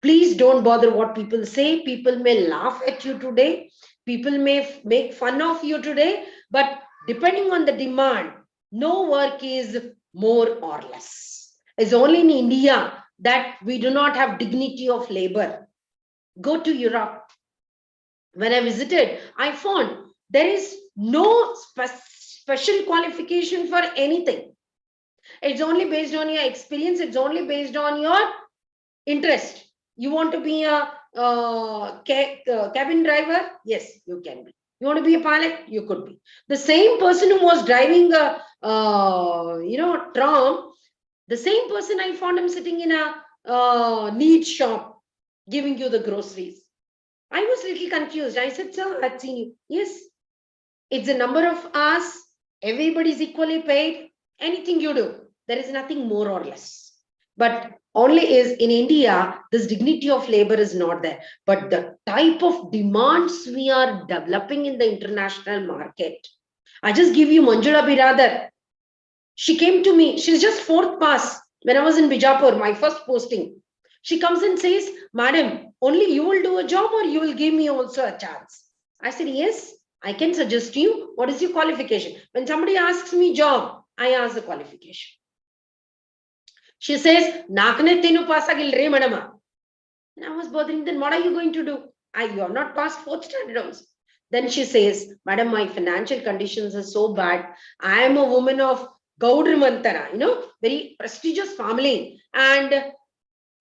C: Please don't bother what people say. People may laugh at you today. People may make fun of you today. But depending on the demand, no work is more or less. It's only in India that we do not have dignity of labor. Go to Europe. When I visited, I found there is no special qualification for anything. It's only based on your experience. It's only based on your interest. You want to be a cabin driver? Yes, you can be. You want to be a pilot? You could be. The same person who was driving a tram, the same person, I found him sitting in a neat shop giving you the groceries. I was a little confused. I said, sir, I've seen you. Yes, it's a number of hours. Everybody's equally paid. Anything you do, there is nothing more or less. But only is in India, this dignity of labor is not there. But the type of demands we are developing in the international market. I just give you Manjula Biradar. She came to me. She's just fourth pass when I was in Bijapur, my first posting. She comes and says, Madam, only you will do a job or you will give me also a chance. I said, yes, I can suggest you. What is your qualification? When somebody asks me job, I ask the qualification. She says, Nakane tenu pass agilre madama. And I was bothering, then what are you going to do? You have not passed 4th standard also. Then she says, Madam, my financial conditions are so bad. I am a woman of Gaudri Mantara, very prestigious family. And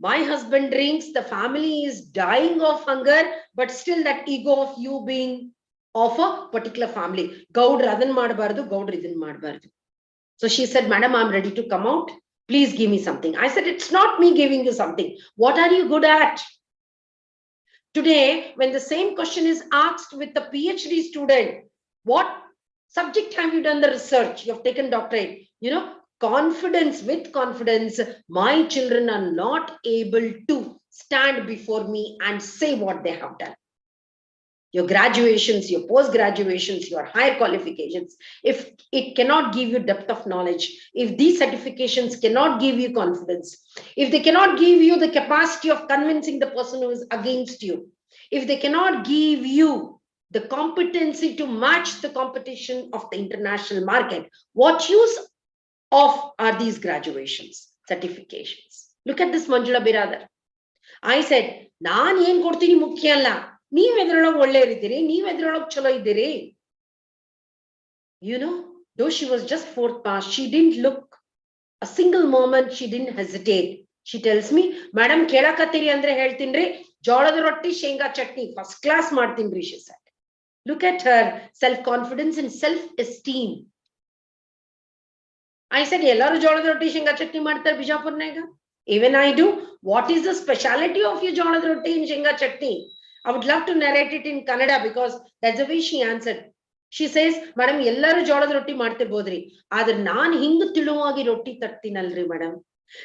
C: my husband drinks, the family is dying of hunger, but still that ego of you being of a particular family. Gaudri adhan madbardu, Gaudri idhan madbardu. So she said, Madam, I'm ready to come out. Please give me something. I said, it's not me giving you something. What are you good at? Today, when the same question is asked with a PhD student, what subject have you done the research? You have taken doctorate. Confidence, with confidence, my children are not able to stand before me and say what they have done. Your graduations, your post-graduations, your higher qualifications, if it cannot give you depth of knowledge, if these certifications cannot give you confidence, if they cannot give you the capacity of convincing the person who is against you, if they cannot give you the competency to match the competition of the international market, what use of are these graduations, certifications? Look at this Manjula Biradar. I said, Naan yen kodtini mukhya alla. Though she was just 4th pass, she didn't look a single moment, she didn't hesitate. She tells me, Madam, kelakatiri andre heltinri, jolada rotti shenga chutney, first class martindri, she said. Look at her self-confidence and self-esteem. I said, Yellaru jolada rotti shenga chutney martar Bijapurnega. Even I do. What is the speciality of your jolada rotti and shenga chutney? I would love to narrate it in Kannada because that's the way she answered. She says, Madam, yellaru jolada rotti ಮಾಡ್ತಿರ್ಬೋದ್ರಿ. ಆದ್ರೆ ನಾನು ಹಿಂಗ ತಿಳುವಾಗಿ ರೊಟ್ಟಿ ತಟ್ತೀನಲ್ರಿ madam.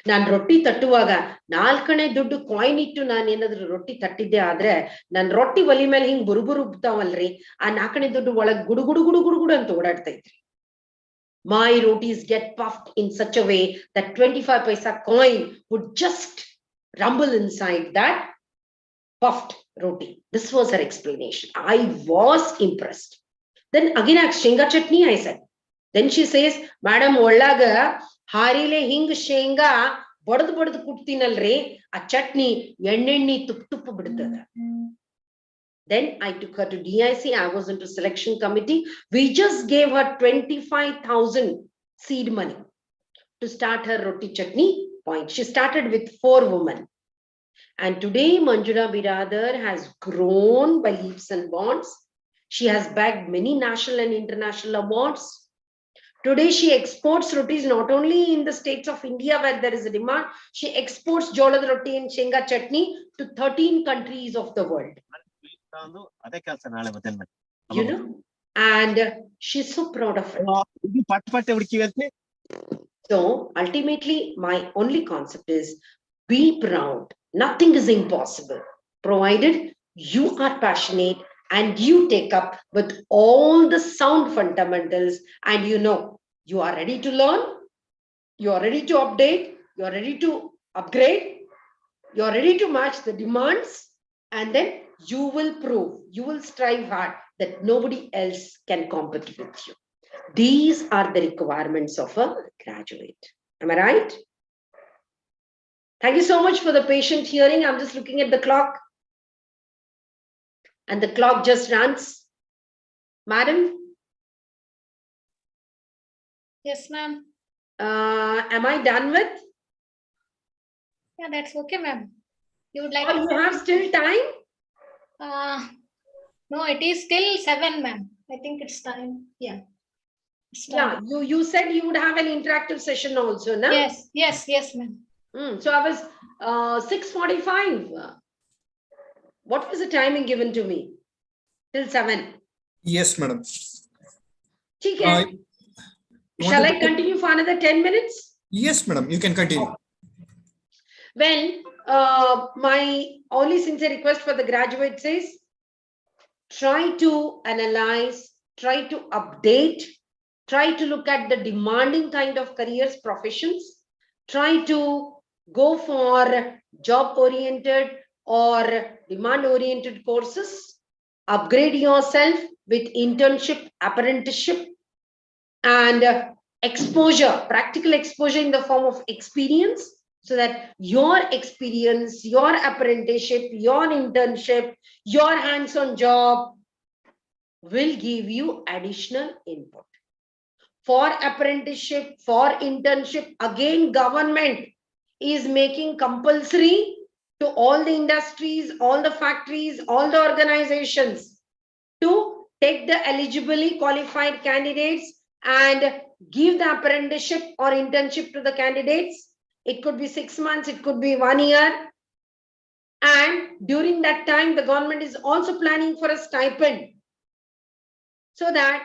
C: ನಾನು ರೊಟ್ಟಿ ತಟ್ಟುವಾಗ 4 ದುಡ್ಡು coin ಇಟ್ಟು ನಾನು ಏನಾದ್ರು ರೊಟ್ಟಿ ತಟ್ಟಿದ್ದೆ ಆದ್ರೆ ನನ್ನ ರೊಟ್ಟಿ ಒಲಿ ಮೇಲೆ ಹಿಂಗ್ ಬುರುಬುರು ಉಬ್ತಾವಲ್ರಿ, ಆ 4 ದುಡ್ಡು ಒಳಗ್ ಗುಡು ಗುಡು ಗುಡು ಗುಡು ಗುಡು ಅಂತ ಓಡಾಡ್ತಾ ಇದ್ರಿ. My rotis get puffed in such a way that 25 paisa coin would just rumble inside that puffed roti. This was her explanation. I was impressed. Then again, shenga chutney, I said. Then she says, Madam, Ollaga, harile hing shenga, bodadu bodadu kuttinalre, a chutney, yennenni tup tup bidtada. Then I took her to DIC. I was into selection committee. We just gave her 25,000 seed money to start her roti chutney point. She started with 4 women. And today, Manjula Biradar has grown by leaps and bounds. She has bagged many national and international awards. Today, she exports rotis not only in the states of India where there is a demand, she exports jolad roti and shenga chutney to 13 countries of the world. And she's so proud of it. So ultimately, my only concept is be proud. Nothing is impossible, provided you are passionate and you take up with all the sound fundamentals and you are ready to learn, you are ready to update, you are ready to upgrade, you are ready to match the demands, and then you will prove, you will strive hard that nobody else can compete with you. These are the requirements of a graduate. Am I right? Thank you so much for the patient hearing. I'm just looking at the clock. And the clock just runs. Madam,
A: Yes, ma'am.
C: am I done with?
A: Yeah, that's okay, ma'am. You would like
C: Or
A: to?
C: you have still time?
A: No, it is still 7, ma'am. I think it's time. Yeah. It's time.
C: Yeah, you said you would have an interactive session also, no?
A: Yes, ma'am.
C: So I was 6:45. What was the timing given to me? Till 7.
D: Yes, madam.
C: Okay.
D: Uh,
C: Shall I continue for another 10 minutes?
D: Yes, madam. You can continue.
C: Well, my only sincere request for the graduates is try to analyze, try to update, try to look at the demanding kind of careers, professions, try to go for job-oriented or demand-oriented courses, upgrade yourself with internship, apprenticeship, and exposure, practical exposure in the form of experience, so that your experience, your apprenticeship, your internship, your hands-on job will give you additional input. For apprenticeship, for internship, again, government is making compulsory to all the industries, all the factories, all the organizations to take the eligibly qualified candidates and give the apprenticeship or internship to the candidates. It could be 6 months, it could be 1 year. And during that time, the government is also planning for a stipend, so that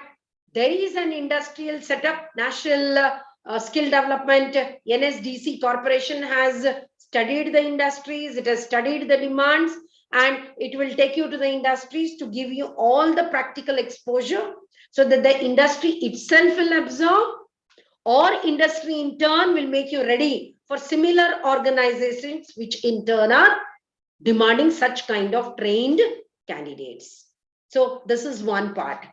C: there is an industrial setup. National Skill Development, NSDC Corporation has studied the industries, it has studied the demands, and it will take you to the industries to give you all the practical exposure, so that the industry itself will absorb, or industry in turn will make you ready for similar organizations, which in turn are demanding such kind of trained candidates. So this is one part.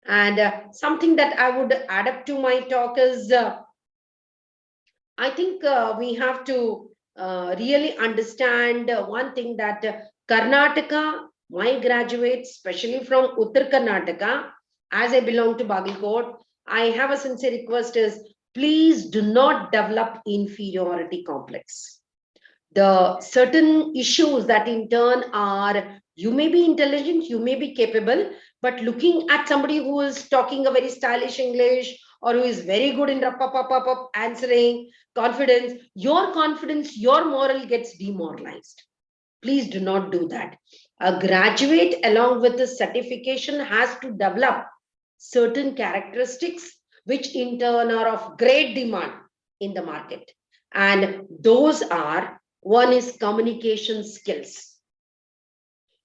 C: And something that I would add up to my talk is, I think we have to really understand one thing, that Karnataka, my graduates, especially from Uttar Karnataka, as I belong to Bagalkot, I have a sincere request is, please do not develop inferiority complex. The certain issues that in turn are, you may be intelligent, you may be capable, but looking at somebody who is talking a very stylish English, or who is very good in answering, confidence, your moral gets demoralized. Please do not do that. A graduate, along with the certification, has to develop certain characteristics which in turn are of great demand in the market. And those are, one is communication skills.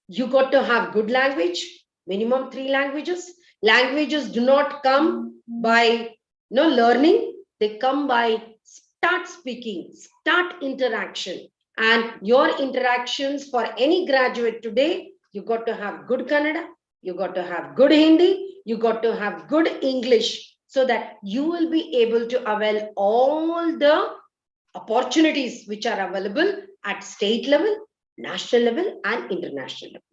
C: You got to have good language, minimum 3 languages. Languages do not come by learning, they come by start speaking, start interaction. And your interactions for any graduate today, you got to have good Kannada, you got to have good Hindi, you got to have good English, so that you will be able to avail all the opportunities which are available at state level, national level, and international level.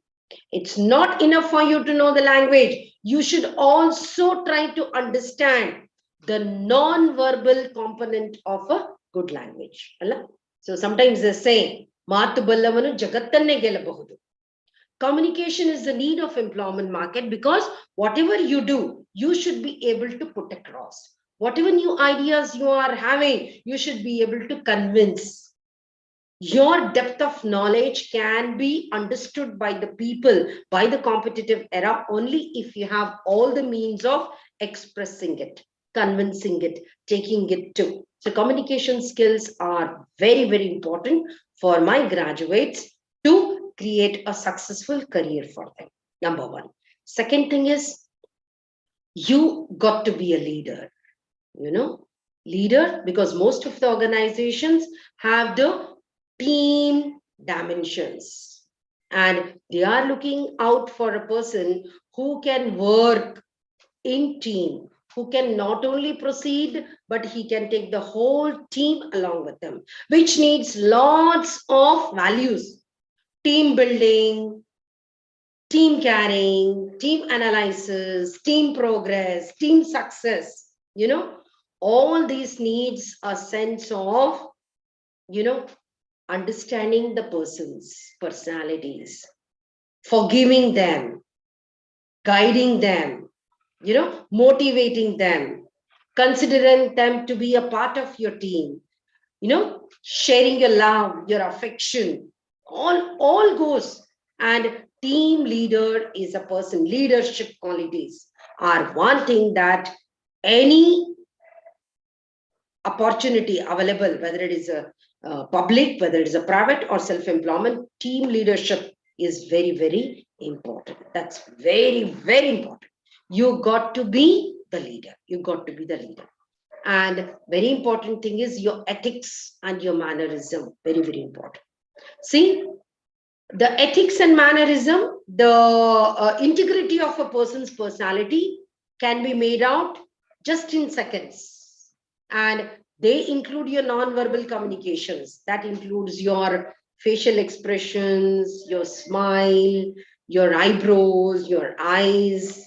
C: It's not enough for you to know the language. You should also try to understand the non-verbal component of a good language. So sometimes they say, Maatu ballavanu jagattanne gelabahudu. Communication is the need of employment market, because whatever you do, you should be able to put across. Whatever new ideas you are having, you should be able to convince. Your depth of knowledge can be understood by the people, by the competitive era, only if you have all the means of expressing it, convincing it, taking it to. So communication skills are very, very important for my graduates to create a successful career for them. Number one. Second thing is, you got to be a leader. Leader, because most of the organizations have the team dimensions, and they are looking out for a person who can work in team, who can not only proceed, but he can take the whole team along with him, which needs lots of values: team building, team caring, team analysis, team progress, team success. All these needs a sense of, understanding the person's personalities, forgiving them, guiding them, motivating them, considering them to be a part of your team, sharing your love, your affection, all goes. And team leader is a person. Leadership qualities are one thing that any opportunity available, whether it is a public, whether it is a private or self-employment, team leadership is very, very important. That's very, very important. You got to be the leader. You got to be the leader. And very important thing is your ethics and your mannerism. Very, very important. See, the ethics and mannerism, the integrity of a person's personality can be made out just in seconds. And they include your non-verbal communications. That includes your facial expressions, your smile, your eyebrows, your eyes,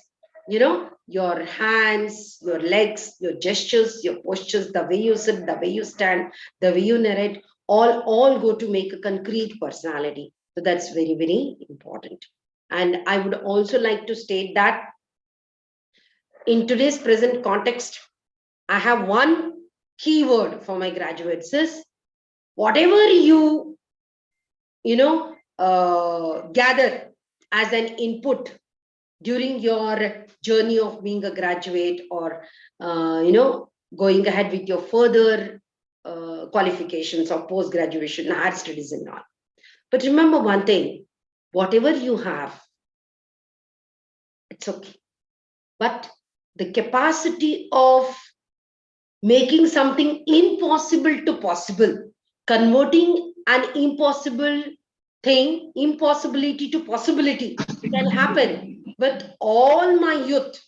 C: your hands, your legs, your gestures, your postures, the way you sit, the way you stand, the way you narrate, all go to make a concrete personality. So that's very, very important. And I would also like to state that in today's present context, I have one keyword for my graduates is whatever you gather as an input during your journey of being a graduate or going ahead with your further qualifications or post-graduation, higher studies and all. But remember one thing, whatever you have, it's okay. But the capacity of making something impossible to possible, converting an impossible thing, impossibility to possibility can happen with all my youth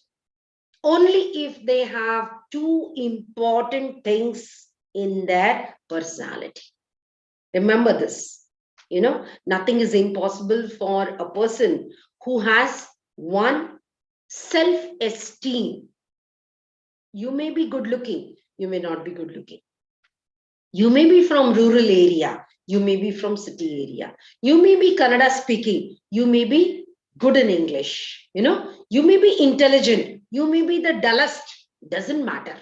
C: only if they have two important things in their personality. Remember this, nothing is impossible for a person who has one, self-esteem. You may be good looking, you may not be good looking. You may be from rural area, you may be from city area. You may be Kannada speaking, you may be good in English, you may be intelligent, you may be the dullest, doesn't matter.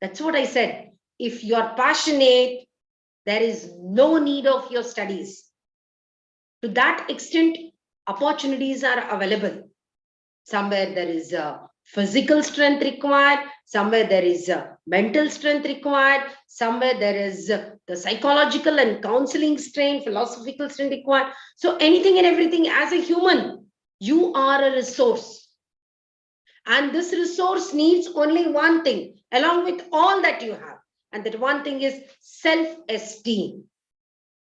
C: That's what I said. If you're passionate, there is no need of your studies. To that extent, opportunities are available. Somewhere there is a physical strength required, somewhere there is a mental strength required, somewhere there is the psychological and counseling strength, philosophical strength required. So anything and everything, as a human, you are a resource. And this resource needs only one thing, along with all that you have. And that one thing is self-esteem.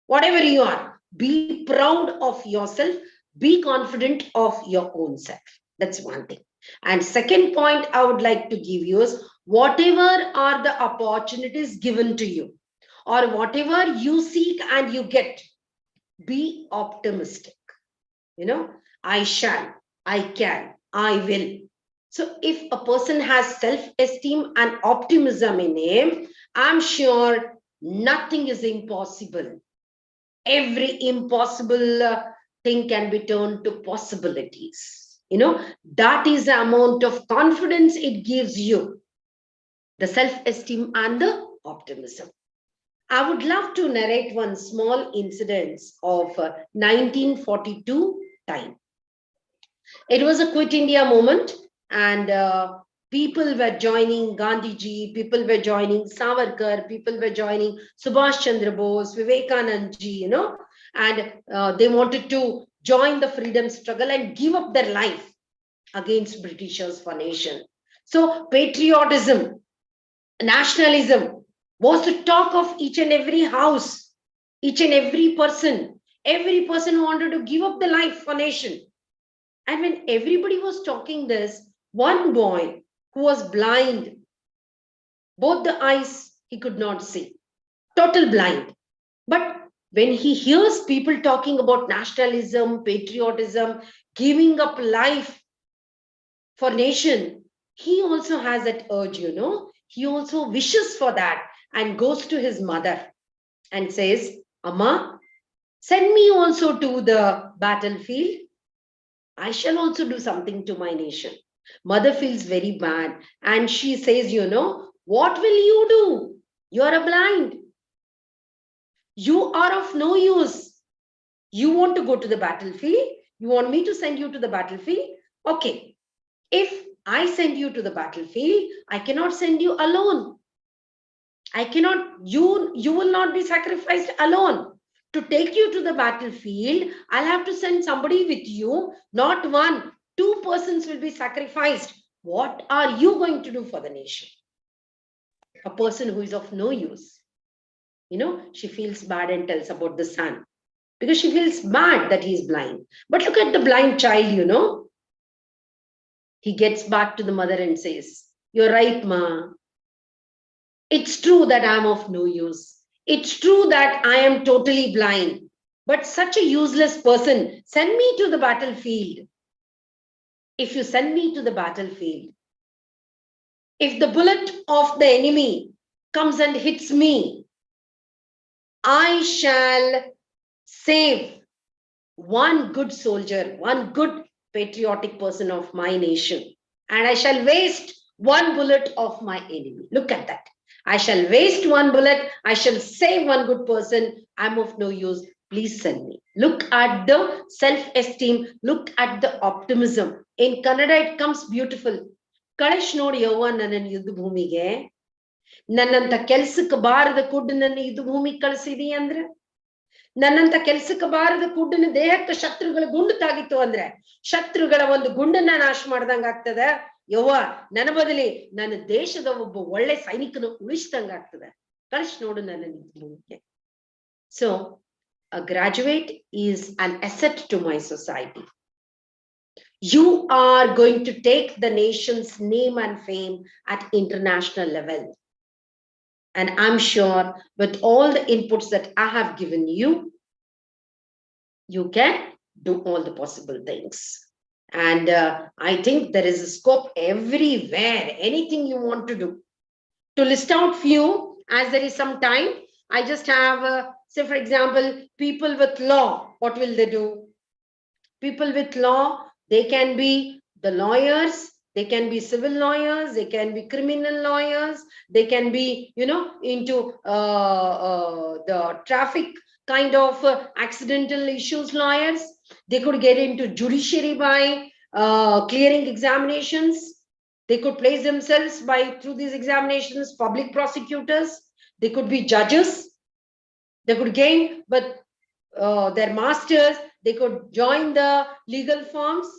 C: Whatever you are, be proud of yourself, be confident of your own self. That's one thing. And second point I would like to give you is whatever are the opportunities given to you or whatever you seek and you get, be optimistic. I shall, I can, I will. So if a person has self-esteem and optimism in him, I'm sure nothing is impossible. Every impossible thing can be turned to possibilities. That is the amount of confidence it gives you, the self-esteem and the optimism. I would love to narrate one small incident of 1942 time. It was a Quit India movement, and people were joining Gandhiji, people were joining Savarkar, people were joining Subhash Chandra Bose, Vivekanand ji, and they wanted to join the freedom struggle and give up their life against Britishers for nation. So patriotism, nationalism was the talk of each and every house, each and every person. Every person wanted to give up their life for nation. And when everybody was talking this, one boy who was blind. Both the eyes he could not see. Total blind. But when he hears people talking about nationalism, patriotism, giving up life for nation, he also has that urge, you know. He also wishes for that and goes to his mother and says, Amma, send me also to the battlefield. I shall also do something to my nation. Mother feels very bad and she says, you know, what will you do? You are a blind. You are of no use. You want to go to the battlefield? You want me to send you to the battlefield? Okay. If I send you to the battlefield, I cannot send you alone. I cannot, you will not be sacrificed alone. To take you to the battlefield, I'll have to send somebody with you, not one. 2 persons will be sacrificed. What are you going to do for the nation? A person who is of no use. You know, she feels bad and tells about the son because she feels bad that he is blind. But look at the blind child, you know. He gets back to the mother and says, you're right, ma. It's true that I'm of no use. It's true that I am totally blind. But such a useless person, send me to the battlefield. If you send me to the battlefield, if the bullet of the enemy comes and hits me, I shall save one good soldier, one good patriotic person of my nation, and I shall waste one bullet of my enemy. Look at that. I shall waste one bullet. I shall save one good person. I'm of no use. Please send me. Look at the self-esteem. Look at the optimism. In Kannada, it comes beautiful. Kalish nodi yova nanan yuddha bhumige. Nannanta kelsಕ್ಕೆ ಬಾರದ ಕುಡ್ಡನನ್ನ ಯುದ್ಧ ಭೂಮಿ ಕಳಿಸಿದಿ ಅಂದ್ರೆ, ನನ್ನಂತ ಕೆಲ್ಸಕ್ಕೆ ಬಾರದ ಕುಡ್ಡನ ದೇಹಕ್ಕೆ ಶತ್ರುಗಳ ಗುಂಡು ತಾಗಿತ್ತು ಅಂದ್ರೆ, ಶತ್ರುಗಳ ಒಂದು ಗುಂಡನ್ನ ನಾಶ ಮಾಡ್ದಂಗ ಆಗ್ತದ. ಯವ್ವ ನನ್ನ ಬದಲಿ ನನ್ನ ದೇಶದ ಒಬ್ಬ ಒಳ್ಳೆ ಸೈನಿಕನ ಉಳಿಸಿದಂಗ ಆಗ್ತದೆ. ಕಳಿಸಿ ನೋಡು ನನ್ನ ಭೂಮಿಗೆ. So a graduate is an asset to my society. You are going to take the nation's name and fame at international level. And I'm sure with all the inputs that I have given you, you can do all the possible things. And I think there is a scope everywhere, anything you want to do. To list out few, as there is some time, I just have, say for example, people with law, what will they do? People with law, they can be the lawyers, they can be civil lawyers, they can be criminal lawyers, they can be, you know, into the traffic kind of accidental issues lawyers. They could get into judiciary by clearing examinations. They could place themselves by through these examinations, public prosecutors. They could be judges. They could gain, but their masters, they could join the legal firms.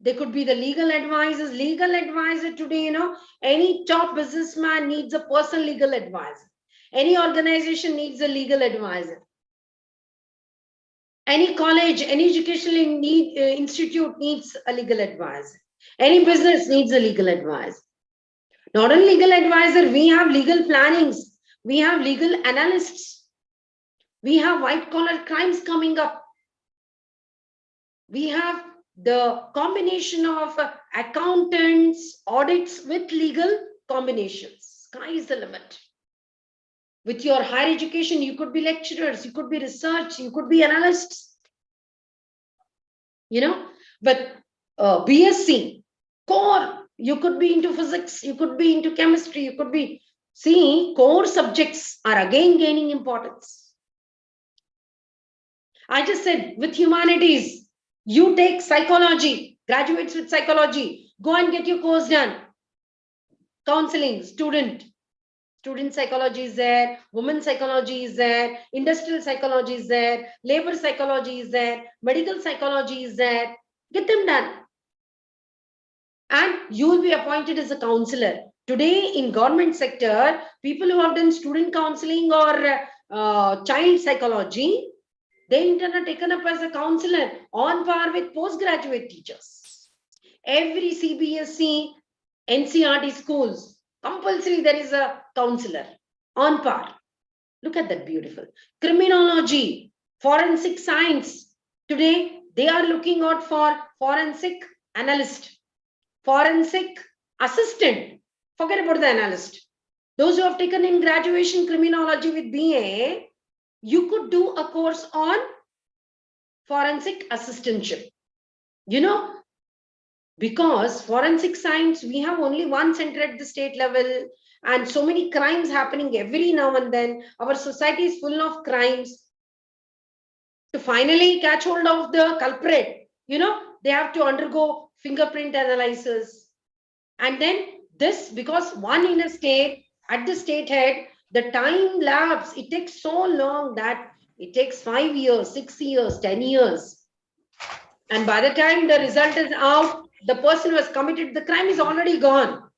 C: They could be the legal advisors. Legal advisor today, you know, any top businessman needs a personal legal advisor. Any organization needs a legal advisor. Any college, any educational institute needs a legal advisor. Any business needs a legal advisor. Not only legal advisor, we have legal plannings. We have legal analysts. We have white collar crimes coming up. We have the combination of accountants, audits with legal combinations. Sky is the limit. With your higher education, you could be lecturers, you could be research, you could be analysts. You know, but BSc, core, you could be into physics, you could be into chemistry, you could be, see, core subjects are again gaining importance. I just said with humanities, you take psychology, graduates with psychology, go and get your course done. Counseling, student psychology is there, women psychology is there, industrial psychology is there, labor psychology is there, medical psychology is there. Get them done. And you will be appointed as a counselor. Today in government sector, people who have done student counseling or child psychology, they are taken up as a counselor on par with postgraduate teachers. Every CBSE NCERT schools, compulsory there is a counselor on par. Look at that, beautiful. Criminology, forensic science. Today, they are looking out for forensic analyst, forensic assistant. Forget about the analyst. Those who have taken in graduation criminology with BA, you could do a course on forensic assistantship. You know, because forensic science, we have only one center at the state level, and so many crimes happening every now and then. Our society is full of crimes. To finally catch hold of the culprit, they have to undergo fingerprint analysis. And then this, because one in a state, at the state head, the time lapse, it takes so long that it takes 5 years, 6 years, 10 years. And by the time the result is out, the person who has committed the crime is already gone.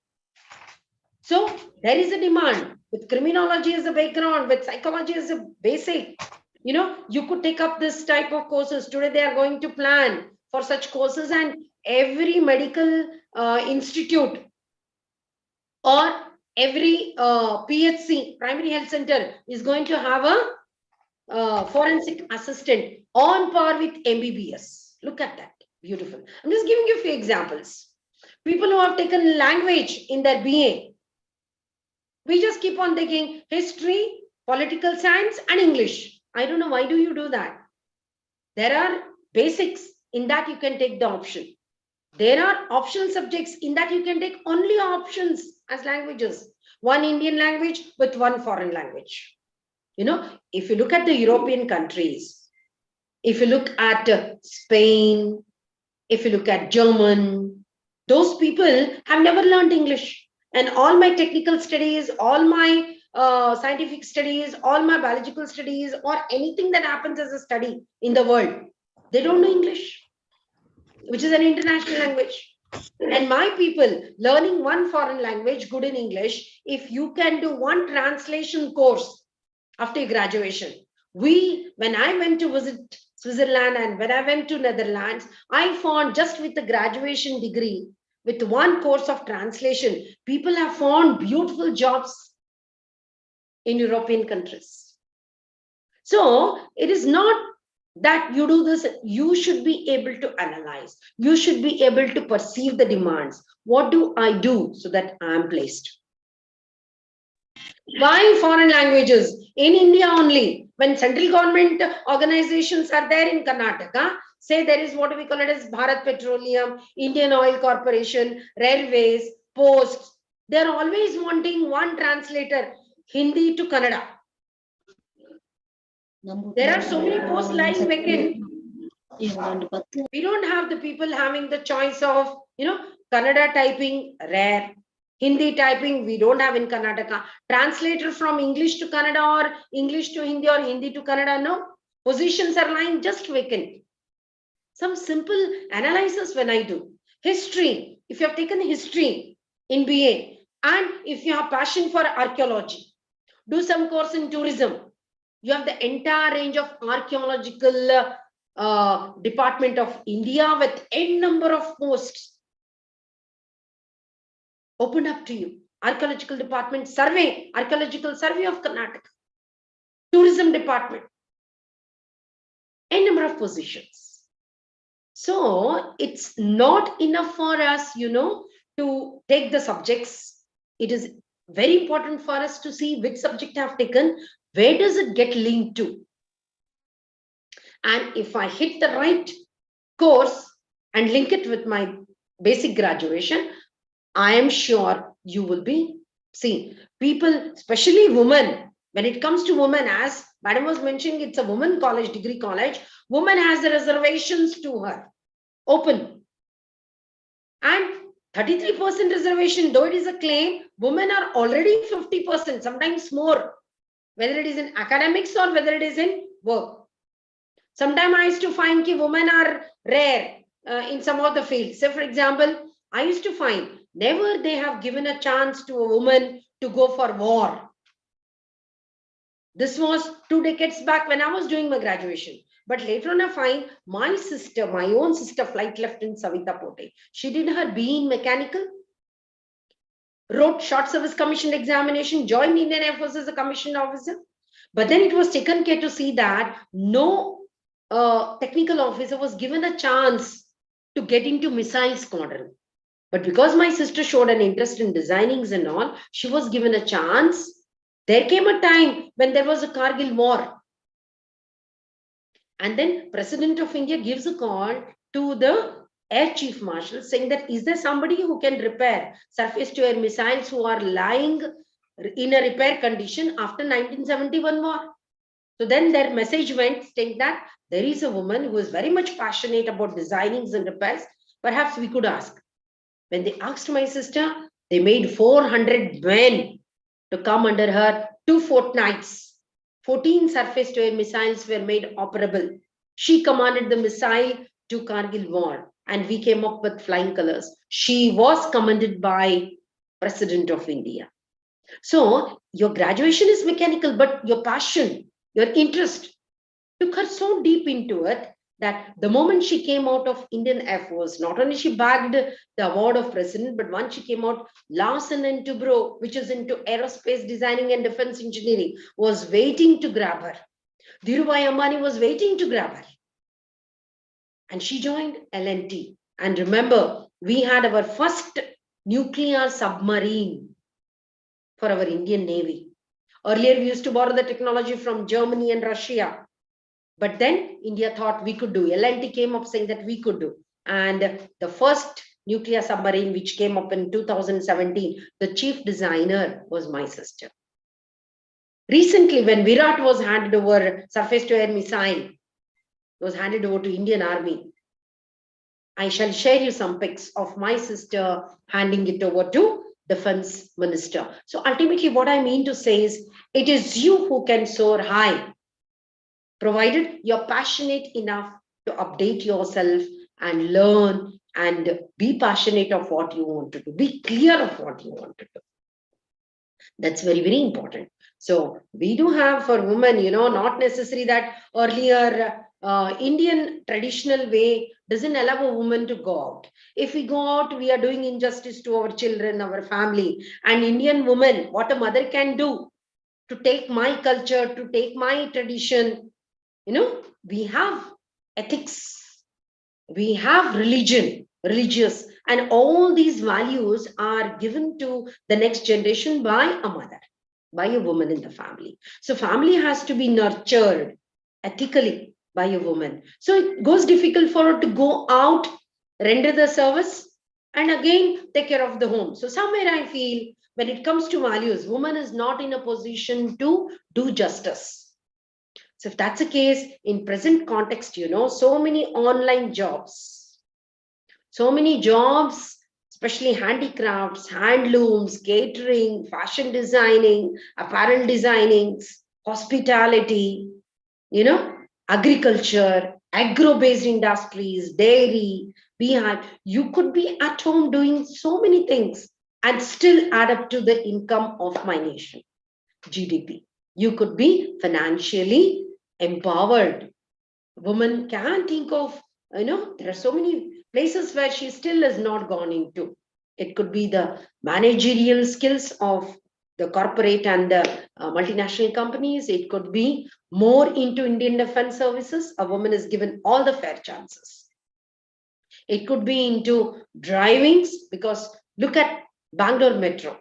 C: So there is a demand with criminology as a background, with psychology as a basic. You could take up this type of courses. Today they are going to plan for such courses, and every medical institute or every PHC, primary health center, is going to have a forensic assistant on par with MBBS. Look at that, beautiful. I'm just giving you a few examples. People who have taken language in their BA, we just keep on taking history, political science, and English. I don't know, why do you do that? There are basics in that you can take the option. There are optional subjects in that you can take only options as languages. One Indian language with one foreign language. If you look at the European countries, if you look at Spain, if you look at German, those people have never learned English. And all my technical studies, all my scientific studies, all my biological studies, or anything that happens as a study in the world, they don't know English, which is an international language. And my people learning one foreign language, good in English, if you can do one translation course after graduation. When I went to visit Switzerland and when I went to Netherlands, I found just with the graduation degree, with one course of translation, people have found beautiful jobs in European countries. So it is not that you do this, you should be able to analyze. You should be able to perceive the demands. What do I do so that I am placed? Why foreign languages? In India only, when central government organizations are there in Karnataka, say there is what we call it as Bharat Petroleum, Indian Oil Corporation, Railways, Posts, they're always wanting one translator, Hindi to Kannada. There are so many posts lying vacant. We don't have the people having the choice of, Kannada typing, rare. Hindi typing, we don't have in Karnataka. Translator from English to Kannada or English to Hindi or Hindi to Kannada, no. Positions are lying just vacant. Some simple analysis when I do. History, if you have taken history in BA, and if you have passion for archaeology, do some course in tourism. You have the entire range of archaeological department of India with n number of posts open up to you. Archaeological department survey, archaeological survey of Karnataka, tourism department, n number of positions. So it's not enough for us, to take the subjects. It is very important for us to see which subject I have taken, where does it get linked to? And if I hit the right course and link it with my basic graduation, I am sure you will be seeing people, especially women. When it comes to women, as Madam was mentioning, it's a women college, degree college. Woman has the reservations to her open. And 33% reservation, though it is a claim, women are already 50%, sometimes more, whether it is in academics or whether it is in work. Sometimes I used to find that women are rare in some of the fields. So for example, I used to find never they have given a chance to a woman to go for war. This was 2 decades back when I was doing my graduation. But later on I find my sister, my own sister, Flight Lieutenant Savita Pote, she did her BE in mechanical. wrote short service commissioned examination, joined Indian Air Force as a commissioned officer. But then it was taken care to see that no technical officer was given a chance to get into missile squadron. But because my sister showed an interest in designings and all, she was given a chance. There came a time when there was a Kargil war. And then President of India gives a call to the Air Chief Marshal saying that, is there somebody who can repair surface to air missiles who are lying in a repair condition after 1971 war? So then their message went saying that there is a woman who is very much passionate about designings and repairs. Perhaps we could ask. When they asked my sister, they made 400 men to come under her 2 fortnights. 14 surface to air missiles were made operable. She commanded the missile to Kargil war, and we came up with flying colors. She was commended by President of India. So your graduation is mechanical, but your passion, your interest took her so deep into it that the moment she came out of Indian Air Force, not only she bagged the award of president, but once she came out, Larsen and Toubro, which is into aerospace designing and defense engineering, was waiting to grab her. Dhirubhai Ambani was waiting to grab her. And she joined L&T. And remember, we had our first nuclear submarine for our Indian Navy. Earlier, we used to borrow the technology from Germany and Russia. But then India thought we could do. L&T came up saying that we could do. And the first nuclear submarine, which came up in 2017, the chief designer was my sister. Recently, when Virat was handed over, surface to air missile was handed over to Indian Army, I shall share you some pics of my sister handing it over to Defense Minister. So ultimately, what I mean to say is, it is you who can soar high, provided you're passionate enough to update yourself and learn and be passionate of what you want to do. Be clear of what you want to do. That's very, very important. So we do have for women, not necessary that earlier Indian traditional way doesn't allow a woman to go out. If we go out, we are doing injustice to our children, our family. And Indian woman, what a mother can do to take my culture, to take my tradition, we have ethics, we have religious, and all these values are given to the next generation by a mother, by a woman in the family. So family has to be nurtured ethically by a woman. So it goes difficult for her to go out, render the service, and again take care of the home. So somewhere I feel when it comes to values, woman is not in a position to do justice. So if that's the case, in present context, so many online jobs, especially handicrafts, handlooms, catering, fashion designing, apparel designings, hospitality, agriculture, agro-based industries, dairy, beehive. You could be at home doing so many things and still add up to the income of my nation, GDP. You could be financially empowered. Woman can think of, there are so many places where she still has not gone into. It could be the managerial skills of the corporate and the multinational companies. It could be more into Indian Defense Services. A woman is given all the fair chances. It could be into drivings, because look at Bangalore Metro.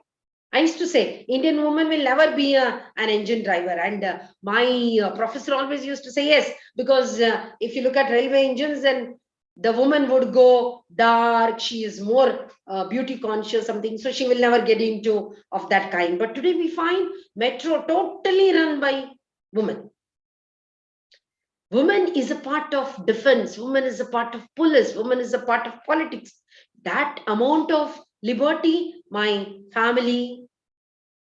C: I used to say, Indian woman will never be an engine driver. And my professor always used to say, yes, because if you look at railway engines, then the woman would go dark. She is more beauty conscious, something. So she will never get into of that kind. But today we find Metro totally run by women. Woman is a part of defense. Woman is a part of police. Woman is a part of politics. That amount of liberty, my family,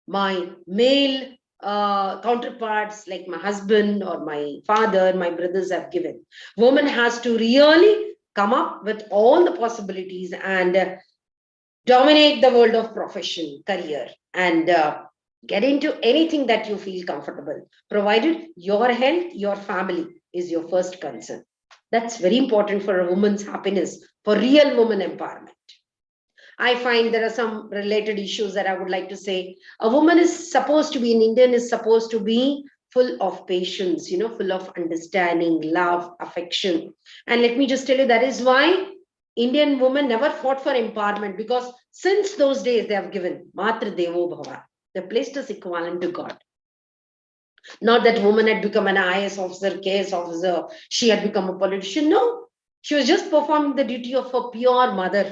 C: my male counterparts like my husband or my father, my brothers have given. Woman has to really come up with all the possibilities and dominate the world of profession, career, and get into anything that you feel comfortable, provided your health, your family is your first concern. That's very important for a woman's happiness, for real woman empowerment. I find there are some related issues that I would like to say. A woman is supposed to be, an Indian is supposed to be full of patience, full of understanding, love, affection. And let me just tell you, that is why Indian women never fought for empowerment, because since those days they have given Matra Devo Bhava. They placed us equivalent to God. Not that woman had become an IAS officer, KS officer, she had become a politician. No, she was just performing the duty of a pure mother.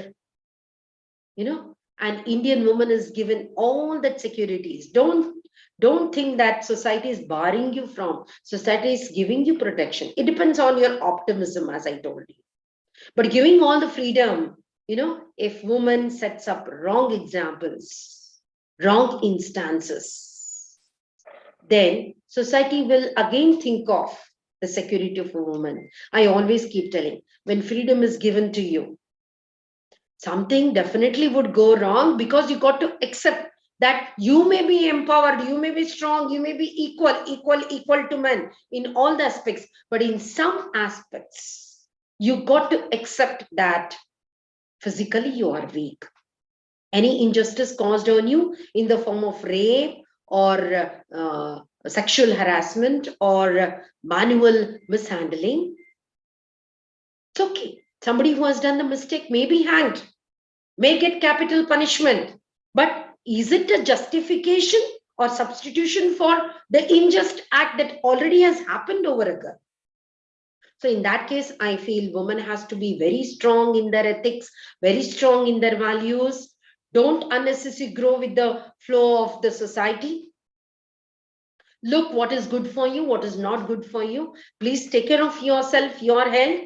C: An Indian woman is given all that securities. Don't think that society is barring you from. Society is giving you protection. It depends on your optimism, as I told you. But giving all the freedom, if woman sets up wrong examples, wrong instances, then society will again think of the security of a woman. I always keep telling, when freedom is given to you, something definitely would go wrong, because you got to accept that you may be empowered, you may be strong, you may be equal to men in all the aspects. But in some aspects, you got to accept that physically you are weak. Any injustice caused on you in the form of rape or sexual harassment or manual mishandling, it's okay. Somebody who has done the mistake may be hanged, may get capital punishment. But is it a justification or substitution for the unjust act that already has happened over a girl? So in that case, I feel women has to be very strong in their ethics, very strong in their values. Don't unnecessarily grow with the flow of the society. Look what is good for you, what is not good for you. Please take care of yourself, your health,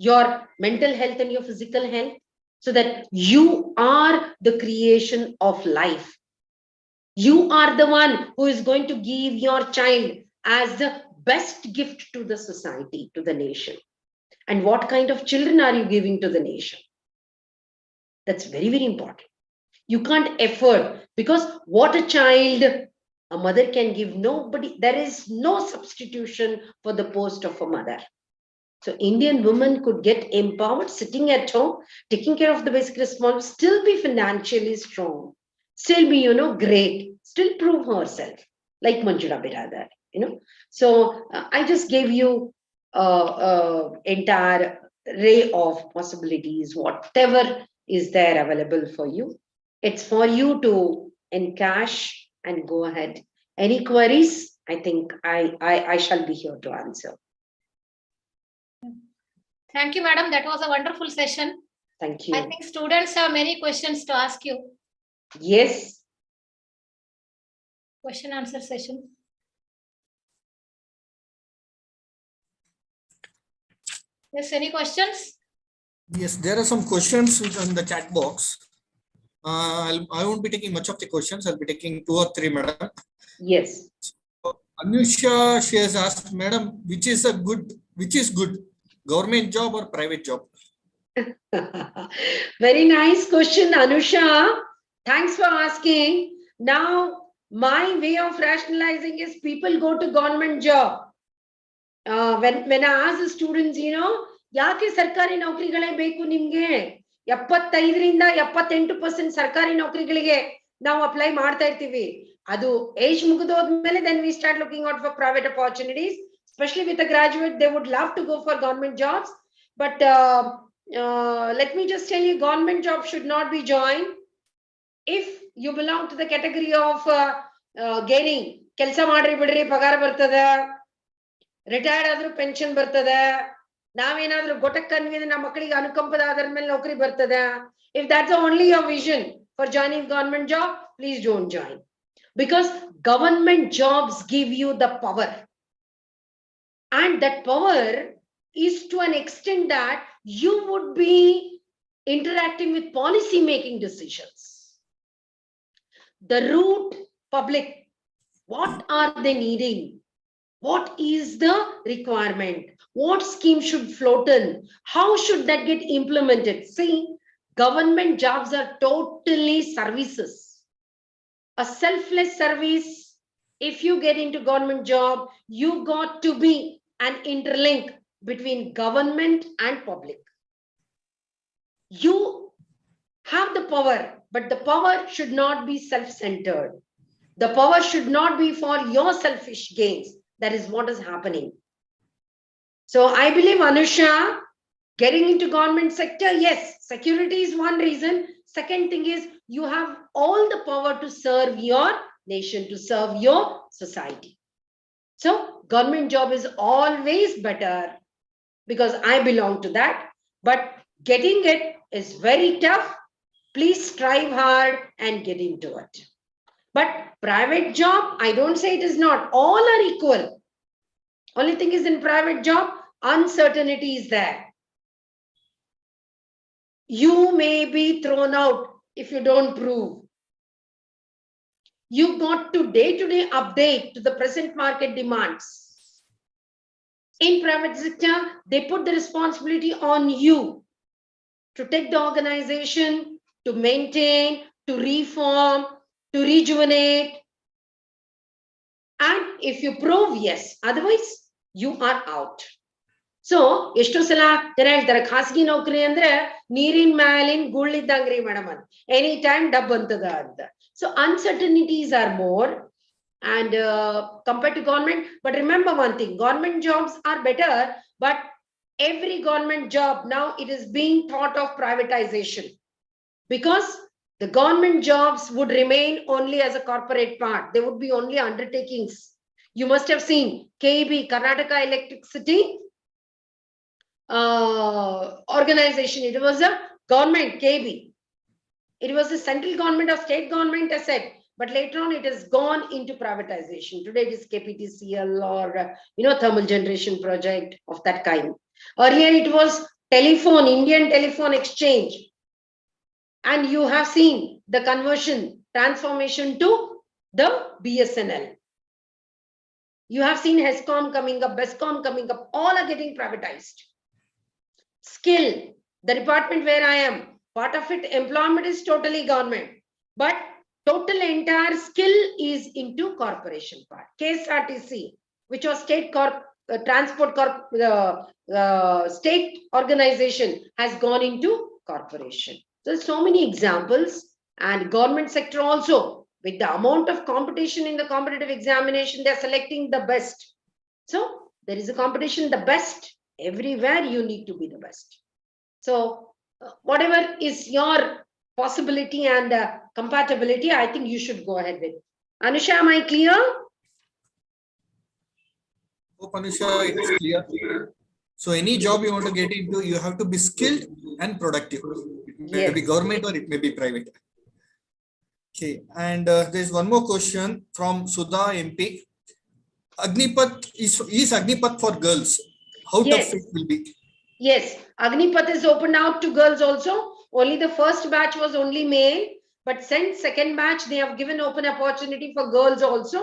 C: your mental health and your physical health, so that you are the creation of life. You are the one who is going to give your child as the best gift to the society, to the nation. And what kind of children are you giving to the nation? That's very, very important. You can't afford, because what a child a mother can give, there is no substitution for the post of a mother. So Indian women could get empowered, sitting at home, taking care of the basic responsibilities, still be financially strong, still be, great, still prove herself, like Manjula Biradar, So I just gave you entire array of possibilities, whatever is there available for you. It's for you to encash and go ahead. Any queries? I think I shall be here to answer.
A: Thank you, madam. That was a wonderful session.
C: Thank you.
A: I think students have many questions to ask you.
C: Yes.
A: Question answer session. Yes, any questions?
D: Yes, there are some questions in the chat box. I won't be taking much of the questions. I'll be taking 2 or 3, madam.
C: Yes.
D: Anusha, she has asked, madam, which is good, government job or private job?
C: Very nice question, Anusha. Thanks for asking. Now, my way of rationalizing is people go to government job. When I ask the students, ಯಾಕೆ ಸರ್ಕಾರಿ ನೌಕರಿಗಳೇ ಬೇಕು ನಿಮ್ಗೆ? 75ರಿಂದ 78% ಸರ್ಕಾರಿ ನೌಕರಿಗಳಿಗೆ ನಾವು apply ಮಾಡ್ತಾ ಇರ್ತೀವಿ. ಅದು age ಮುಗಿದೋದ್ಮೇಲೆ then we start looking out for private opportunities. Especially with a graduate, they would love to go for government jobs. But let me just tell you, government job should not be joined if you belong to the category of gaining. ಕೆಲಸ ಮಾಡ್ರಿ ಬಿಡ್ರಿ ಪಗಾರ ಬರ್ತದ, retired ಆದ್ರೂ pension ಬರ್ತದ, ನಾವೇನಾದ್ರೂ ಗೊಟಕ್ ಅನ್ವಿದ್ರೆ ನಮ್ಮ ಮಕ್ಕಳಿಗೆ ಅನುಕಂಪದ ಆಧಾರದ ಮೇಲೆ ನೌಕರಿ ಬರ್ತದ. If that's only your vision for joining government job, please don't join, because government jobs give you the power, and that power is to an extent that you would be interacting with policy making decisions. The root public, what are they needing? What is the requirement? What scheme should float in? How should that get implemented? See, government jobs are totally services. A selfless service. If you get into government job, you got to be an interlink between government and public. You have the power, but the power should not be self-centered. The power should not be for your selfish gains. That is what is happening. So I believe, Anusha, getting into government sector, yes, security is one reason. Second thing is you have all the power to serve your nation, to serve your society. So government job is always better because I belong to that. But getting it is very tough. Please strive hard and get into it. But private job, I don't say it is not. All are equal. Only thing is in private job, uncertainty is there. You may be thrown out if you don't prove. You got to day-to-day update to the present market demands. In private sector, they put the responsibility on you to take the organization, to maintain, to reform, to rejuvenate. And if you prove, yes, otherwise you are out. So, ಎಷ್ಟು ಸಲ ಜನ ಹೇಳ್ತಾರೆ ಖಾಸಗಿ ನೌಕರಿ ಅಂದ್ರೆ ನೀರಿನ ಮ್ಯಾಲಿನ ಗುಳ್ಳಿದ್ದಂಗ್ರಿ madam ಅಂತ ಎನಿ ಟೈಮ್ ಡಬ್ ಅಂತದ ಅಂತ. So uncertainties are more and compared to government. But remember one thing, government jobs are better, but every government job now it is being thought of privatization because the government jobs would remain only as a corporate part. They would be only undertakings. You must have seen KEB, Karnataka Electricity organization. It was a government KEB. It was the central government or state government asset, but later on it has gone into privatization. Today it is KPTCL or thermal generation project of that kind. Earlier it was telephone, Indian Telephone Exchange, and you have seen the conversion, transformation to the BSNL. You have seen HESCOM coming up, BESCOM coming up, all are getting privatized. Skill, the department where I am, part of it, employment is totally government, but total entire skill is into corporation part. KSRTC, which was state state organization, has gone into corporation. So so many examples, and government sector also, with the amount of competition in the competitive examination, they are selecting the best. So there is a competition, the best. Everywhere you need to be the best. So whatever is your possibility and compatibility, I think you should go ahead with. Anusha, am I clear?
D: Hope Anusha, it is clear. So any job you want to get into, you have to be skilled and productive. It may be government or it may be private. Okay, and there's one more question from Sudha MP. Agnipath is Agnipath for girls? How tough it will be?
C: Yes, Agnipath is opened out to girls also. Only the first batch was only male, but since second batch, they have given open opportunity for girls also.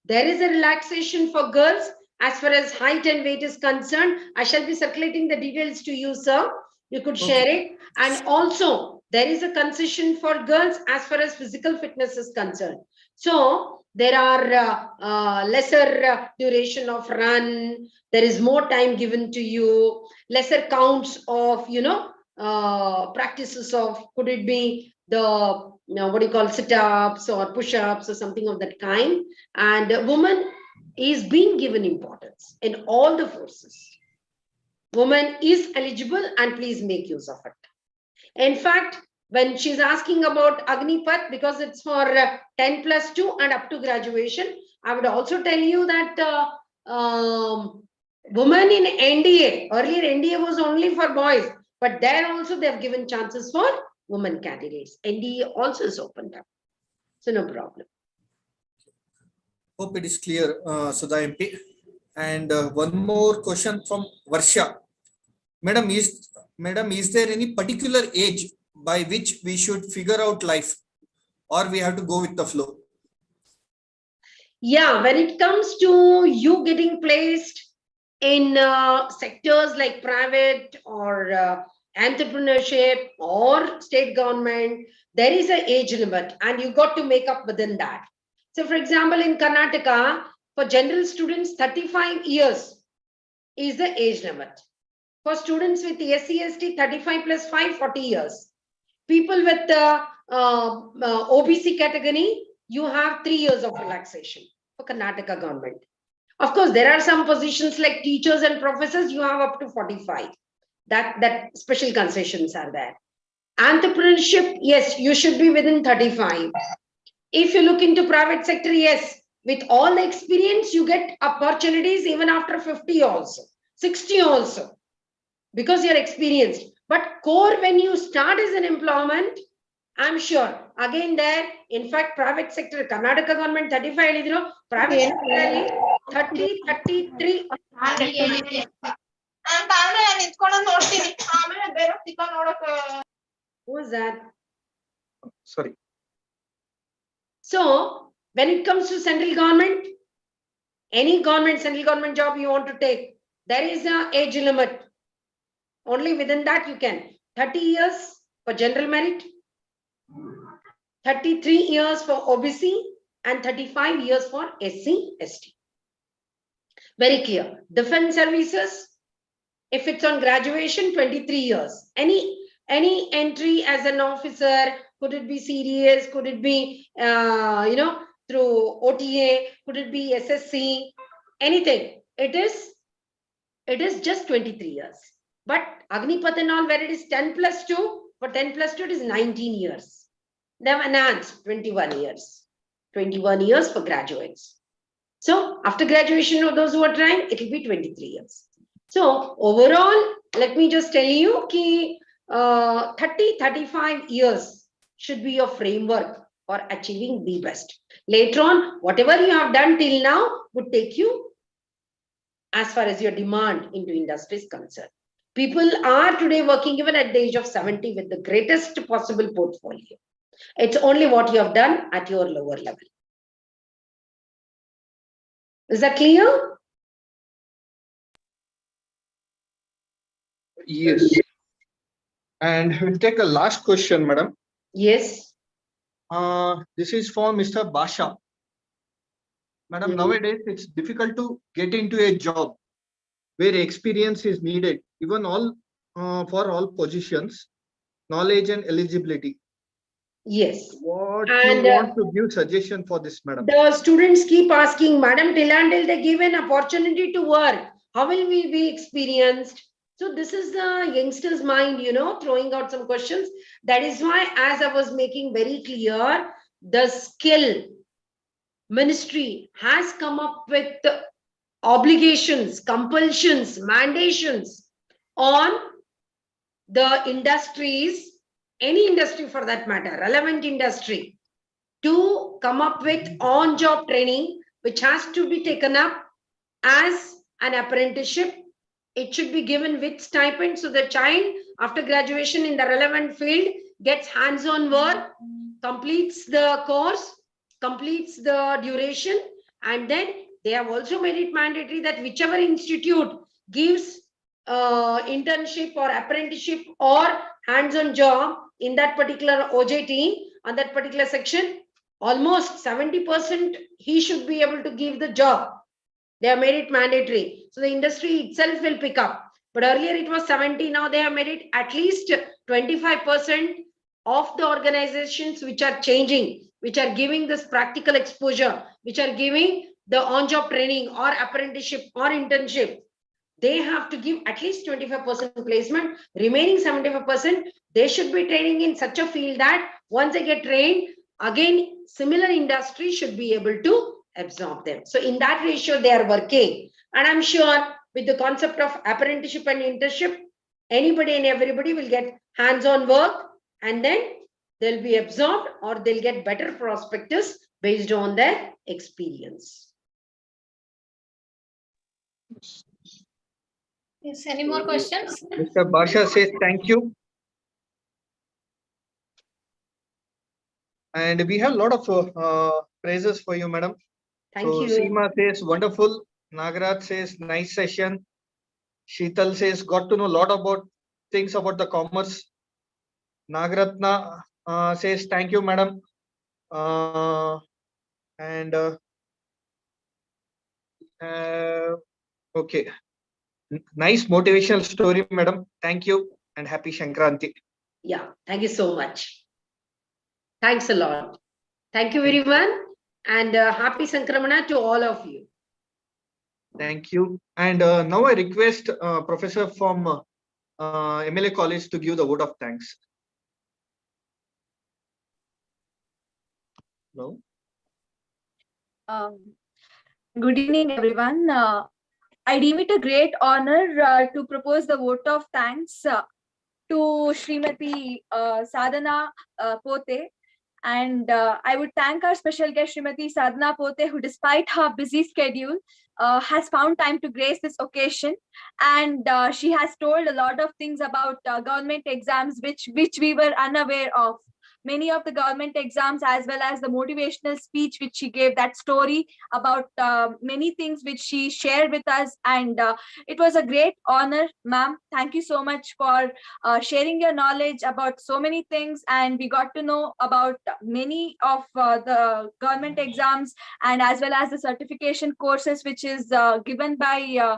C: There is a relaxation for girls as far as height and weight is concerned. I shall be circulating the details to you, sir. You could share it. And also, there is a concession for girls as far as physical fitness is concerned. So there are lesser duration of run. There is more time given to you, lesser counts of, practices of, could it be the, what do you call, sit-ups or push-ups or something of that kind. And woman is being given importance in all the forces. Woman is eligible and please make use of it. In fact, when she's asking about Agnipath, because it's for 10+2 and up to graduation, I would also tell you that women in NDA, earlier NDA was only for boys, but there also they have given chances for women candidates. NDA also is opened up. So no problem.
D: Hope it is clear, Sudha MP. And one more question from Varsha. Madam, is there any particular age by which we should figure out life, or we have to go with the flow?
C: Yeah, when it comes to you getting placed in sectors like private or entrepreneurship or state government, there is an age limit and you got to make up within that. So for example, in Karnataka, for general students, 35 years is the age limit. For students with SC/ST, 35 + 5, 40 years. People with OBC category, you have 3 years of relaxation for Karnataka government. Of course, there are some positions like teachers and professors, you have up to 45. That special concessions are there. Entrepreneurship, yes, you should be within 35. If you look into private sector, yes, with all the experience, you get opportunities even after 50 also, 60 also, because you're experienced. But core, when you start as an employment, I'm sure, again there, in fact, private sector, Karnataka government 35, private sector 30, 33. Who is that?
D: Sorry.
C: So, when it comes to central government, any government, central government job you want to take, there is an age limit. Only within that you can. 30 years for general merit, 33 years for OBC, and 35 years for SC, ST. Very clear. Defense services, if it's on graduation, 23 years. Any entry as an officer, could it be CDS, could it be, through OTA, could it be SSC, anything. It is just 23 years. But Agnipath and all, where it is 10 plus 2, for 10 plus 2, it is 19 years. They have enhanced 21 years. 21 years for graduates. So after graduation of those who are trying, it will be 23 years. So overall, let me just tell you ki 30-35 years should be your framework for achieving the best. Later on, whatever you have done till now would take you as far as your demand into industry is concerned. People are today working even at the age of 70 with the greatest possible portfolio. It's only what you have done at your lower level. Is that clear?
D: Yes. And we'll take a last question, madam.
C: Yes.
D: This is for Mr. Basha. Madam, nowadays it's difficult to get into a job where experience is needed, even for all positions, knowledge and eligibility.
C: Yes.
D: What
C: And,
D: you want to give suggestion for this, madam?
C: The students keep asking, Madam, till until they give an opportunity to work, how will we be experienced? So this is the youngster's mind, throwing out some questions. That is why, as I was making very clear, the skill ministry has come up with obligations, compulsions, mandations on the industries, any industry for that matter, relevant industry, to come up with on-job training, which has to be taken up as an apprenticeship. It should be given with stipend, so the child, after graduation in the relevant field, gets hands-on work, completes the course, completes the duration, and then they have also made it mandatory that whichever institute gives internship or apprenticeship or hands-on job in that particular OJT, on that particular section, almost 70% he should be able to give the job. They have made it mandatory. So the industry itself will pick up. But earlier it was 70, now they have made it at least 25% of the organizations which are changing, which are giving this practical exposure, which are giving the on-job training or apprenticeship or internship. They have to give at least 25% placement. Remaining 75%, they should be training in such a field that once they get trained, again, similar industry should be able to absorb them. So in that ratio, they are working. And I'm sure with the concept of apprenticeship and internship, anybody and everybody will get hands-on work, and then they'll be absorbed or they'll get better prospectus based on their experience.
A: Yes, any more questions?
D: Mr. Basha says thank you. And we have a lot of praises for you, madam.
C: Thank you.
D: Seema says wonderful. Nagaraj says nice session. Sheetal says got to know a lot about things about the commerce. Nagaratna says thank you, madam. Okay. Nice motivational story, madam. Thank you and happy Shankranti.
C: Yeah, thank you so much. Thanks a lot. Thank you everyone, and happy Sankramana to all of you.
D: Thank you. And now I request Professor from MLA College to give the vote of thanks. No?
E: Good evening, everyone. I deem it a great honor to propose the vote of thanks to Srimati Sadhana Pote. And I would thank our special guest, Srimati Sadhana Pote, who despite her busy schedule, has found time to grace this occasion. And she has told a lot of things about government exams, which we were unaware of. Many of the government exams, as well as the motivational speech which she gave, that story about many things which she shared with us. And it was a great honor, ma'am. Thank you so much for sharing your knowledge about so many things. And we got to know about many of the government exams, and as well as the certification courses which is given by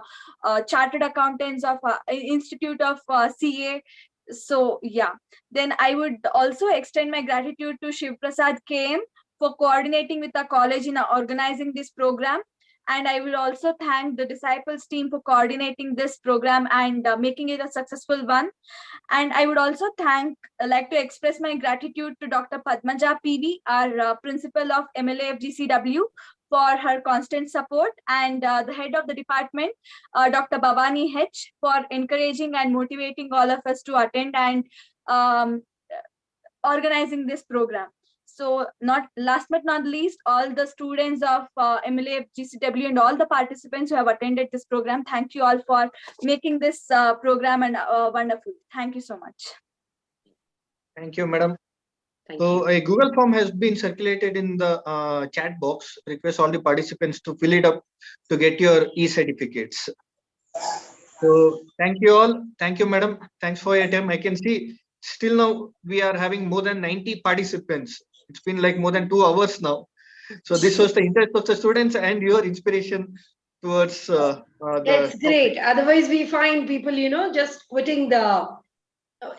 E: chartered accountants of Institute of CA. So yeah, then I would also extend my gratitude to Shiv Prasad KM for coordinating with the college in organizing this program. And I will also thank the Disciples team for coordinating this program and making it a successful one. And I would also like to express my gratitude to Dr. Padmaja PV, our principal of MLA FGCW, for her constant support, and the head of the department, Dr. Bhavani H, for encouraging and motivating all of us to attend and organizing this program. So not last but not least, all the students of MLA FGCW and all the participants who have attended this program, thank you all for making this program and wonderful. Thank you so much.
D: Thank you, madam.
C: Thank
D: So
C: you.
D: a Google form has been circulated in the chat box. Request all the participants to fill it up to get your e-certificates. So thank you all. Thank you, madam. Thanks for your time. I can see still now we are having more than 90 participants. It's been like more than 2 hours now. So this was the interest of the students and your inspiration towards
C: That's great. Otherwise, we find people, just quitting the.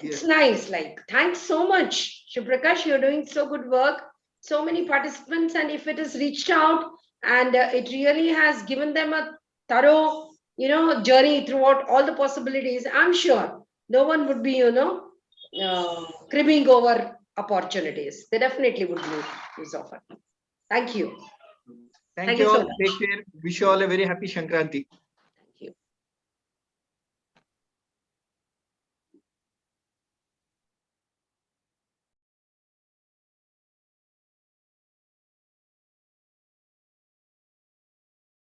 C: It's nice. Like, thanks so much, Shivrakash. You're doing so good work. So many participants, and if it is reached out, and it really has given them a thorough, journey throughout all the possibilities, I'm sure no one would be, cribbing over opportunities. They definitely would make use of it. Thank you.
D: Thank you all. Take care. Wish you all a very happy Shankranti.